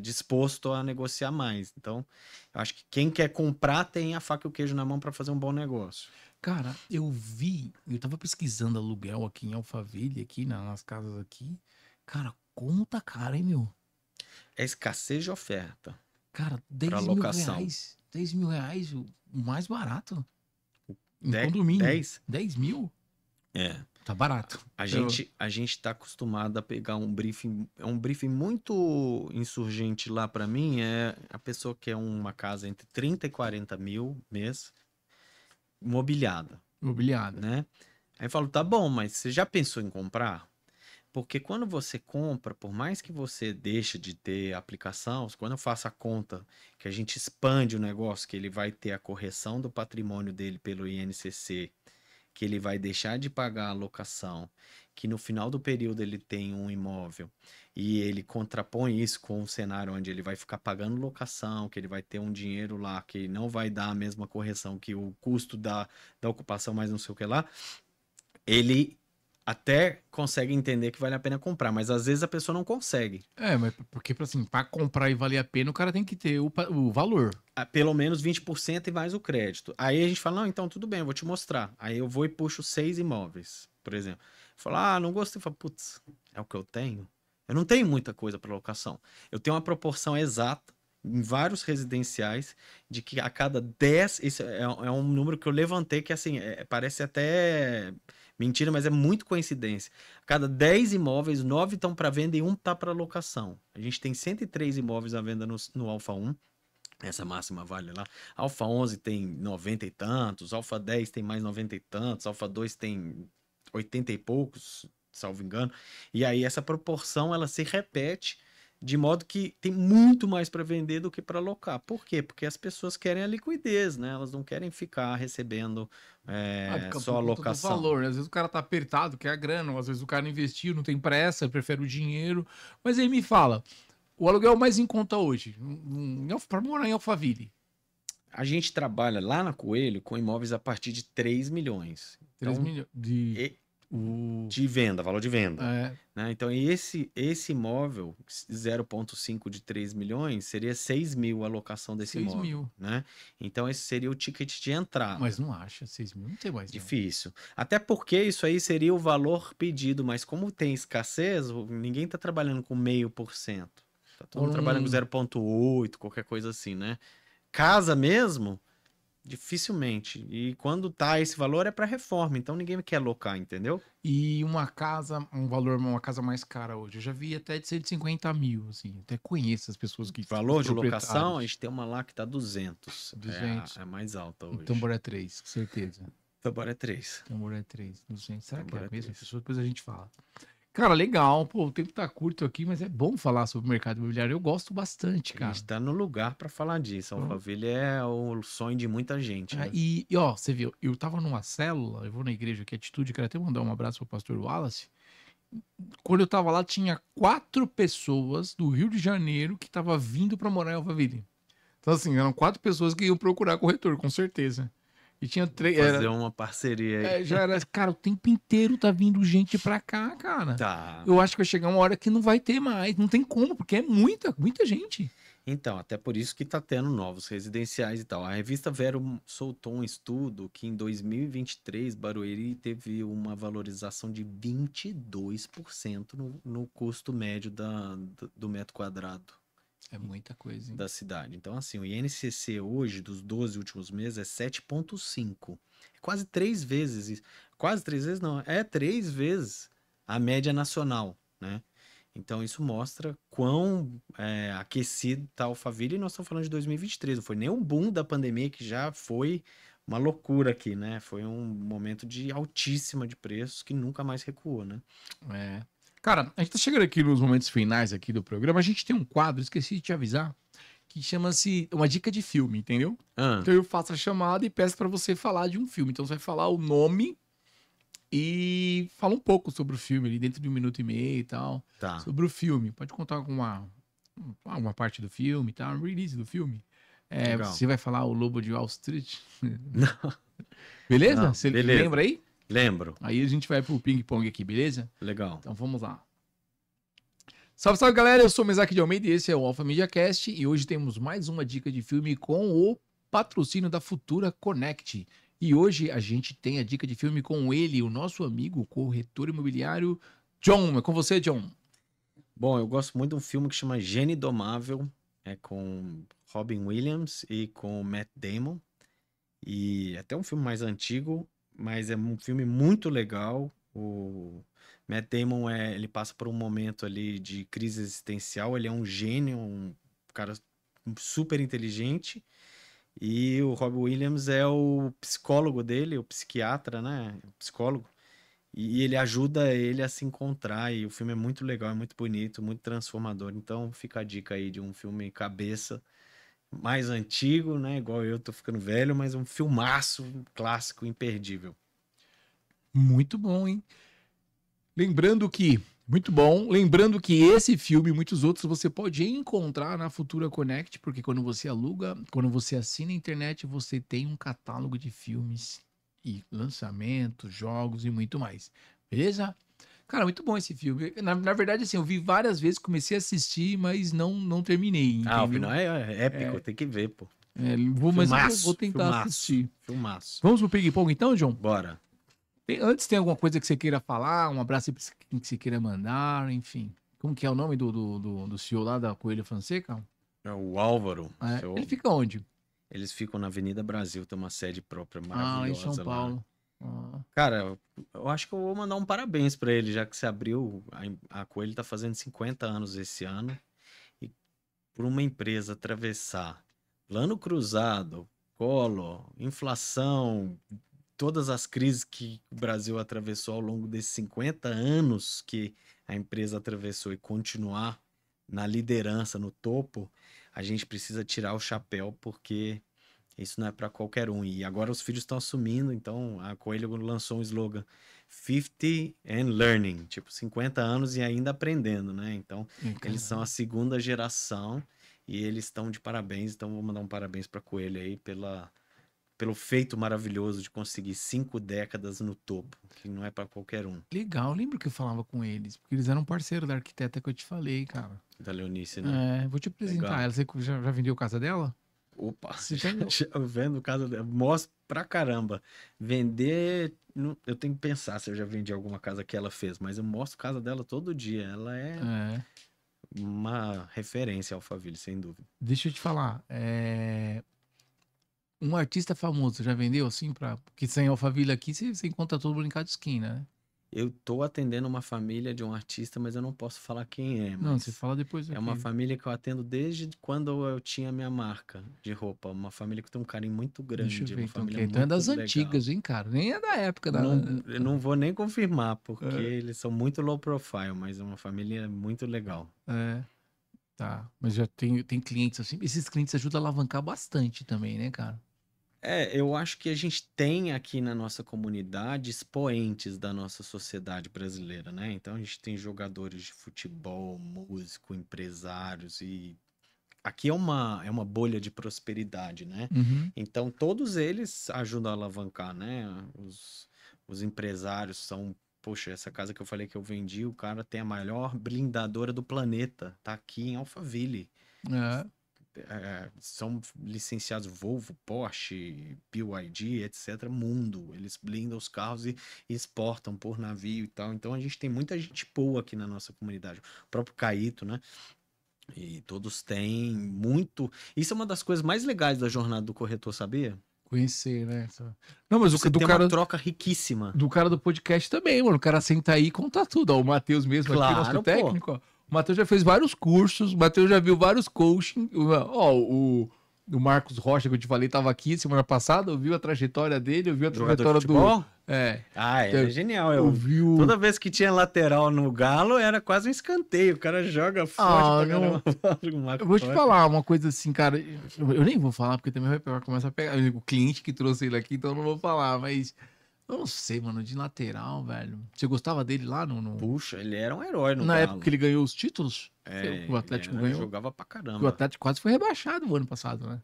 disposto a negociar mais. Então, eu acho que quem quer comprar tem a faca e o queijo na mão para fazer um bom negócio. Cara, eu tava pesquisando aluguel aqui em Alphaville, aqui nas casas aqui. Cara, como tá caro, hein, meu? É escassez de oferta Cara, para 10 mil locação. reais. 10 mil reais, o mais barato. Em 10? condomínio. 10? 10 mil? É. Tá barato. A gente está acostumado a pegar um briefing, é um briefing muito insurgente lá para mim, é a pessoa que é uma casa entre 30 e 40 mil mês, mobiliada, Imobiliada. né? Aí eu falo, tá bom, mas você já pensou em comprar? Porque quando você compra, por mais que você deixe de ter aplicação, quando eu faço a conta que a gente expande o negócio, que ele vai ter a correção do patrimônio dele pelo INCC, que ele vai deixar de pagar a locação, que no final do período ele tem um imóvel e ele contrapõe isso com um cenário onde ele vai ficar pagando locação, que ele vai ter um dinheiro lá que não vai dar a mesma correção que o custo da ocupação, mais não sei o que lá, ele até consegue entender que vale a pena comprar, mas às vezes a pessoa não consegue. Mas porque, assim, pra comprar e valer a pena, o cara tem que ter o valor. Pelo menos 20% e mais o crédito. Aí a gente fala, não, então tudo bem, eu vou te mostrar. Aí eu vou e puxo 6 imóveis, por exemplo. Fala, não gostei. Fala, putz, é o que eu tenho? Eu não tenho muita coisa para locação. Eu tenho uma proporção exata em vários residenciais de que a cada 10, esse é um número que eu levantei que assim, parece até mentira, mas é muito coincidência. A cada 10 imóveis, 9 estão para venda e 1 está para locação. A gente tem 103 imóveis à venda no Alfa 1. Essa máxima vale lá. Alfa 11 tem 90 e tantos, Alfa 10 tem mais 90 e tantos, Alfa 2 tem 80 e poucos, salvo engano. E aí essa proporção ela se repete de modo que tem muito mais para vender do que para alocar. Por quê? Porque as pessoas querem a liquidez, né? Elas não querem ficar recebendo só a locação. Valor, né? Às vezes o cara tá apertado, quer a grana, ou às vezes o cara não investiu, não tem pressa, prefere o dinheiro. Mas aí me fala, o aluguel mais em conta hoje, para morar em Alphaville? A gente trabalha lá na Coelho com imóveis a partir de 3 milhões. 3 milhões de venda, valor de venda. Né? Então, esse imóvel, 0,5 de 3 milhões, seria 6 mil a locação desse 6 imóvel. mil. Né? Então, esse seria o ticket de entrada. Mas não acha, 6 mil não tem mais. Difícil. Não. Até porque isso aí seria o valor pedido, mas como tem escassez, ninguém está trabalhando com 0,5%. Tá todo mundo trabalhando com 0,8, qualquer coisa assim, né? Casa mesmo, dificilmente. E quando tá esse valor é para reforma, então ninguém quer alocar, entendeu? E uma casa, uma casa mais cara hoje, eu já vi até de 150 mil, assim, até conheço as pessoas que... Valor de locação, a gente tem uma lá que tá 200. 200. É a mais alta hoje. Em Tamboré 3, com certeza. Tamboré 3. Tamboré 3, 200. Será Tamboré que é a mesma 3. pessoa? Depois a gente fala. Cara, legal. Pô, o tempo tá curto aqui, mas é bom falar sobre o mercado imobiliário. Eu gosto bastante, cara. A gente tá no lugar para falar disso. Alphaville é o sonho de muita gente. Né? E, ó, você viu, eu tava numa célula, eu vou na igreja aqui, Atitude, quero até mandar um abraço pro pastor Wallace. Quando eu tava lá, tinha 4 pessoas do Rio de Janeiro que tava vindo pra morar em Alphaville. Então, assim, eram 4 pessoas que iam procurar corretor, com certeza. Que tinha três. Fazer uma parceria aí. Já era. Cara, o tempo inteiro tá vindo gente pra cá, cara. Tá. Eu acho que vai chegar uma hora que não vai ter mais. Não tem como, porque é muita, muita gente. Então, até por isso que tá tendo novos residenciais e tal. A revista Vero soltou um estudo que em 2023 Barueri teve uma valorização de 22% no custo médio do metro quadrado É muita coisa, hein? da cidade. Então, assim, o INCC hoje, dos 12 últimos meses, é 7,5. É quase 3 vezes isso. Quase 3 vezes, não. É 3 vezes a média nacional, né? Então, isso mostra quão aquecido está a Alphaville. E nós estamos falando de 2023. Não foi nem um boom da pandemia, que já foi uma loucura aqui, né? Foi um momento de altíssima de preços que nunca mais recuou, né? É. Cara, a gente tá chegando aqui nos momentos finais aqui do programa. A gente tem um quadro, esqueci de te avisar, que chama-se uma dica de filme, entendeu? Ah, Então eu faço a chamada e peço pra você falar de um filme. Então você vai falar o nome e fala um pouco sobre o filme ali, dentro de 1 minuto e meio e tal. tá. Sobre o filme. Pode contar alguma parte do filme, tá? Um release do filme. Legal. Você vai falar o Lobo de Wall Street. Não, Beleza? não, Você beleza. lembra aí? Lembro. Aí a gente vai pro ping-pong aqui, beleza? Legal. Então vamos lá. Salve, salve, galera. Eu sou o Mesaque de Almeida e esse é o Alpha Media Cast. E hoje temos mais uma dica de filme com o patrocínio da Futura Connect. E hoje a gente tem a dica de filme com ele, o nosso amigo, o corretor imobiliário, John. É com você, John. Bom, eu gosto muito de um filme que chama Gênio Indomável, é com Robin Williams e com Matt Damon. E é até um filme mais antigo, mas é um filme muito legal. O Matt Damon ele passa por um momento ali de crise existencial. Ele é um gênio, um cara super inteligente. E o Robin Williams é o psicólogo dele, o psiquiatra, né? O psicólogo. E ele ajuda ele a se encontrar. E o filme é muito legal, é muito bonito, muito transformador. Então fica a dica aí de um filme cabeça, mais antigo, né? Igual eu tô ficando velho, mas um filmaço, um clássico, imperdível. Muito bom, hein? Lembrando que, muito bom, lembrando que esse filme e muitos outros você pode encontrar na Futura Connect, porque quando você aluga, quando você assina a internet, você tem um catálogo de filmes e lançamentos, jogos e muito mais. Beleza? Cara, muito bom esse filme. Na verdade, assim, eu vi várias vezes, comecei a assistir, mas não terminei, Ah, o entendeu? final é épico, tem que ver, pô. Mas eu Filmaço, vou tentar filmaço, assistir. filmaço. Vamos pro ping-pong então, John? Bora. Antes tem alguma coisa que você queira falar? Um abraço aí pra quem que você queira mandar, enfim. Como que é o nome do CEO lá da Coelho Fonseca? É o Álvaro. Ele fica onde? Eles ficam na Avenida Brasil, tem uma sede própria Em maravilhosa São lá. Paulo. Ah, Cara, eu acho que eu vou mandar um parabéns pra ele, já que se abriu. A Coelho tá fazendo 50 anos esse ano. E por uma empresa atravessar plano cruzado, colo, inflação, todas as crises que o Brasil atravessou ao longo desses 50 anos que a empresa atravessou e continuar na liderança, no topo, a gente precisa tirar o chapéu, porque isso não é para qualquer um. E agora os filhos estão assumindo, então a Coelho lançou um slogan 50 and learning, tipo 50 anos e ainda aprendendo, né? Então, eles são a segunda geração e eles estão de parabéns, então vou mandar um parabéns para Coelho aí pelo feito maravilhoso de conseguir 5 décadas no topo, que não é para qualquer um. legal, lembro que eu falava com eles, porque eles eram parceiro da arquiteta que eu te falei, cara. Da Leonice, né? Vou te apresentar Legal. ela. Você já vendeu a casa dela? Opa, Você já, tem- já vendo casa dela, mostro pra caramba. Vender, eu tenho que pensar se eu já vendi alguma casa que ela fez, mas eu mostro casa dela todo dia. Ela é É, uma referência ao Alphaville, sem dúvida. deixa eu te falar. Um artista famoso já vendeu assim pra. Porque sem Alphaville aqui você encontra todo mundo em cada esquina, né? Eu tô atendendo uma família de um artista, mas eu não posso falar quem é, Não, mas você fala depois é aqui. uma família que eu atendo desde quando eu tinha minha marca de roupa. Uma família que tem um carinho muito grande, Deixa eu ver uma então. família Então é muito das legal. antigas, hein, cara? Nem é da época da. Eu não vou nem confirmar, porque É. eles são muito low profile, mas é uma família muito legal. É, tá. Mas já tem clientes assim. Esses clientes ajudam a alavancar bastante também, né, cara? Eu acho que a gente tem aqui na nossa comunidade expoentes da nossa sociedade brasileira, né? Então a gente tem jogadores de futebol, músico, empresários e aqui é uma bolha de prosperidade, né? Uhum. Então, todos eles ajudam a alavancar, né? Os empresários são. Poxa, essa casa que eu falei que eu vendi, o cara tem a maior blindadora do planeta. Tá aqui em Alphaville. É. São licenciados Volvo, Porsche, BYD, etc. Mundo. Eles blindam os carros e exportam por navio e tal. Então a gente tem muita gente boa aqui na nossa comunidade. O próprio Caíto, né? E todos têm muito. Isso é uma das coisas mais legais da jornada do corretor, sabia? Conhecer, né? Não, mas Você tem uma troca riquíssima. do cara do podcast também, mano. O cara senta aí e conta tudo. Ó, o Matheus mesmo aqui, nosso Claro, pô. técnico, ó. O Matheus já fez vários cursos, o Matheus já viu vários coaching. Ó, o Marcos Rocha, que eu te falei, tava aqui semana passada, ouviu a trajetória dele, ouviu a Jogador de trajetória futebol? do. É. Ah, Então, é genial. ouviu. Toda vez que tinha lateral no Galo, era quase um escanteio. O cara joga forte pra não. caramba. Eu vou te falar uma coisa assim, cara. Eu nem vou falar, porque também vai começar a pegar. O cliente que trouxe ele aqui, então eu não vou falar, mas. Eu não sei, mano, de lateral, velho. Você gostava dele lá no... Puxa, ele era um herói no Na Galo. época que ele ganhou os títulos? O ele Atlético ganhou? jogava pra Porque o caramba. Atlético quase foi rebaixado o ano passado, né?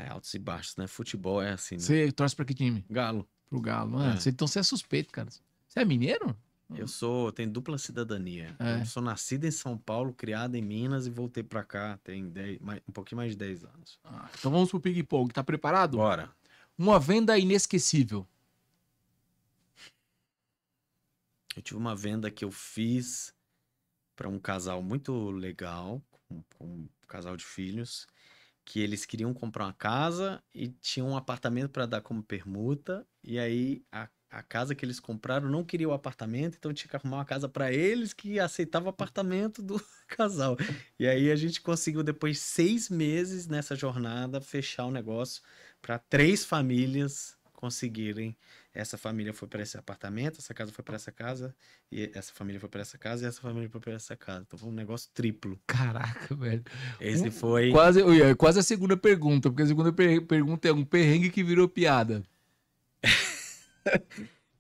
Altos e baixos, né? Futebol é assim, né? Você torce pra que time? Galo. Pro Galo, né? Então você é suspeito, cara. Você é mineiro? Eu tenho dupla cidadania. Eu sou nascido em São Paulo, criado em Minas e voltei pra cá tem um pouquinho mais de 10 anos. Então vamos pro ping-pong. Tá preparado? Bora. Uma venda inesquecível. Eu tive uma venda que eu fiz para um casal muito legal, com um casal de filhos, que eles queriam comprar uma casa e tinham um apartamento para dar como permuta, e aí a casa que eles compraram não queria o apartamento, então tinha que arrumar uma casa para eles que aceitava o apartamento do casal. E aí a gente conseguiu, depois de 6 meses nessa jornada, fechar o negócio para 3 famílias conseguirem. Essa família foi para esse apartamento, essa casa foi para essa casa, e essa família foi para essa casa, e essa família foi para essa casa. Então foi um negócio triplo. Caraca, velho. Esse foi. Quase a segunda pergunta, porque a segunda pergunta é um perrengue que virou piada.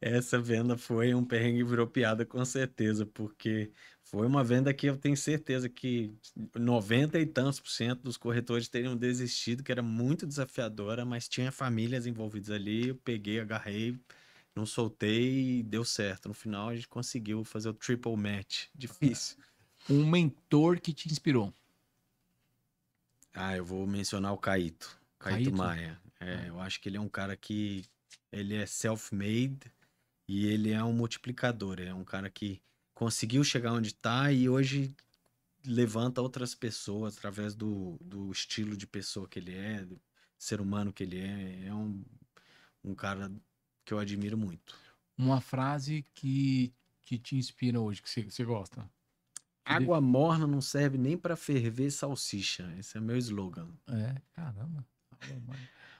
Essa venda foi um perrengue e virou piada, com certeza, porque foi uma venda que eu tenho certeza que 90 e tantos % dos corretores teriam desistido, que era muito desafiadora, mas tinha famílias envolvidas ali. Eu peguei, agarrei, não soltei e deu certo. No final a gente conseguiu fazer o triple match. Difícil. Um mentor que te inspirou. Eu vou mencionar o Caíto Caíto? Maia. Eu acho que ele é um cara que ele é self-made e ele é um multiplicador. É um cara que conseguiu chegar onde está e hoje levanta outras pessoas através do estilo de pessoa que ele é, do ser humano que ele é. É um cara que eu admiro muito. Uma frase que te inspira hoje, que você gosta. Água morna não serve nem para ferver salsicha. Esse é meu slogan. Caramba.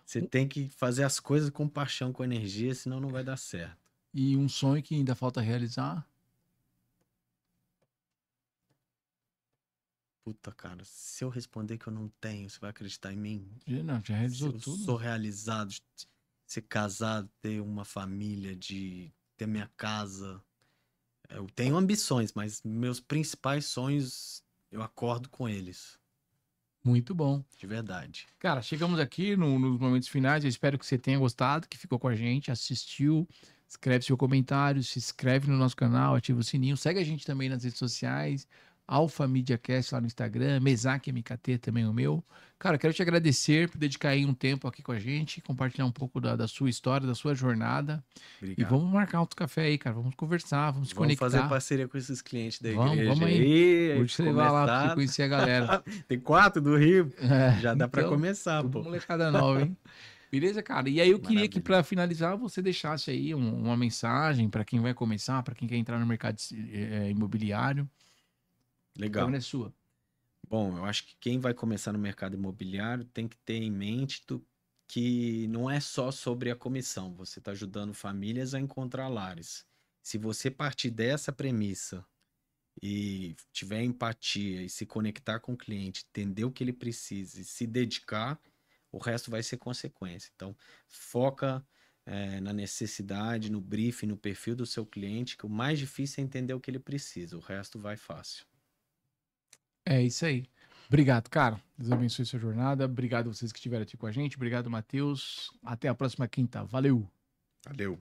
Você tem que fazer as coisas com paixão, com energia, senão não vai dar certo. E um sonho que ainda falta realizar? Puta, cara, se eu responder que eu não tenho, você vai acreditar em mim? Não, já realizou eu tudo. Sou realizado, de ser casado, ter uma família, de ter minha casa. Eu tenho ambições, mas meus principais sonhos, eu acordo com eles. Muito bom. De verdade. Cara, chegamos aqui nos momentos finais. Eu espero que você tenha gostado, que ficou com a gente, assistiu. Escreve seu comentário, se inscreve no nosso canal, ativa o sininho. Segue a gente também nas redes sociais. Alfa Media Cast lá no Instagram, Mesaque MKT também o meu. Cara, quero te agradecer por dedicar aí um tempo aqui com a gente, compartilhar um pouco da sua história, da sua jornada. Obrigado. E vamos marcar outro café aí, cara. Vamos conversar, vamos se conectar. Vamos fazer parceria com esses clientes da igreja. Vamos aí. Vou te levar lá pra você conhecer a galera. Tem 4 do Rio. Já dá pra começar, pô. Molecada nova, hein? Beleza, cara? E aí eu queria que para finalizar você deixasse aí uma mensagem para quem vai começar, para quem quer entrar no mercado imobiliário. Legal. A é sua. Bom, eu acho que quem vai começar no mercado imobiliário tem que ter em mente que não é só sobre a comissão. Você está ajudando famílias a encontrar lares. Se você partir dessa premissa e tiver empatia e se conectar com o cliente, entender o que ele precisa e se dedicar, o resto vai ser consequência. Então, foca na necessidade, no briefing, no perfil do seu cliente, que o mais difícil é entender o que ele precisa. O resto vai fácil. É isso aí. Obrigado, cara. Deus abençoe sua jornada. Obrigado a vocês que estiveram aqui com a gente. Obrigado, Matheus. Até a próxima quinta. Valeu! Valeu.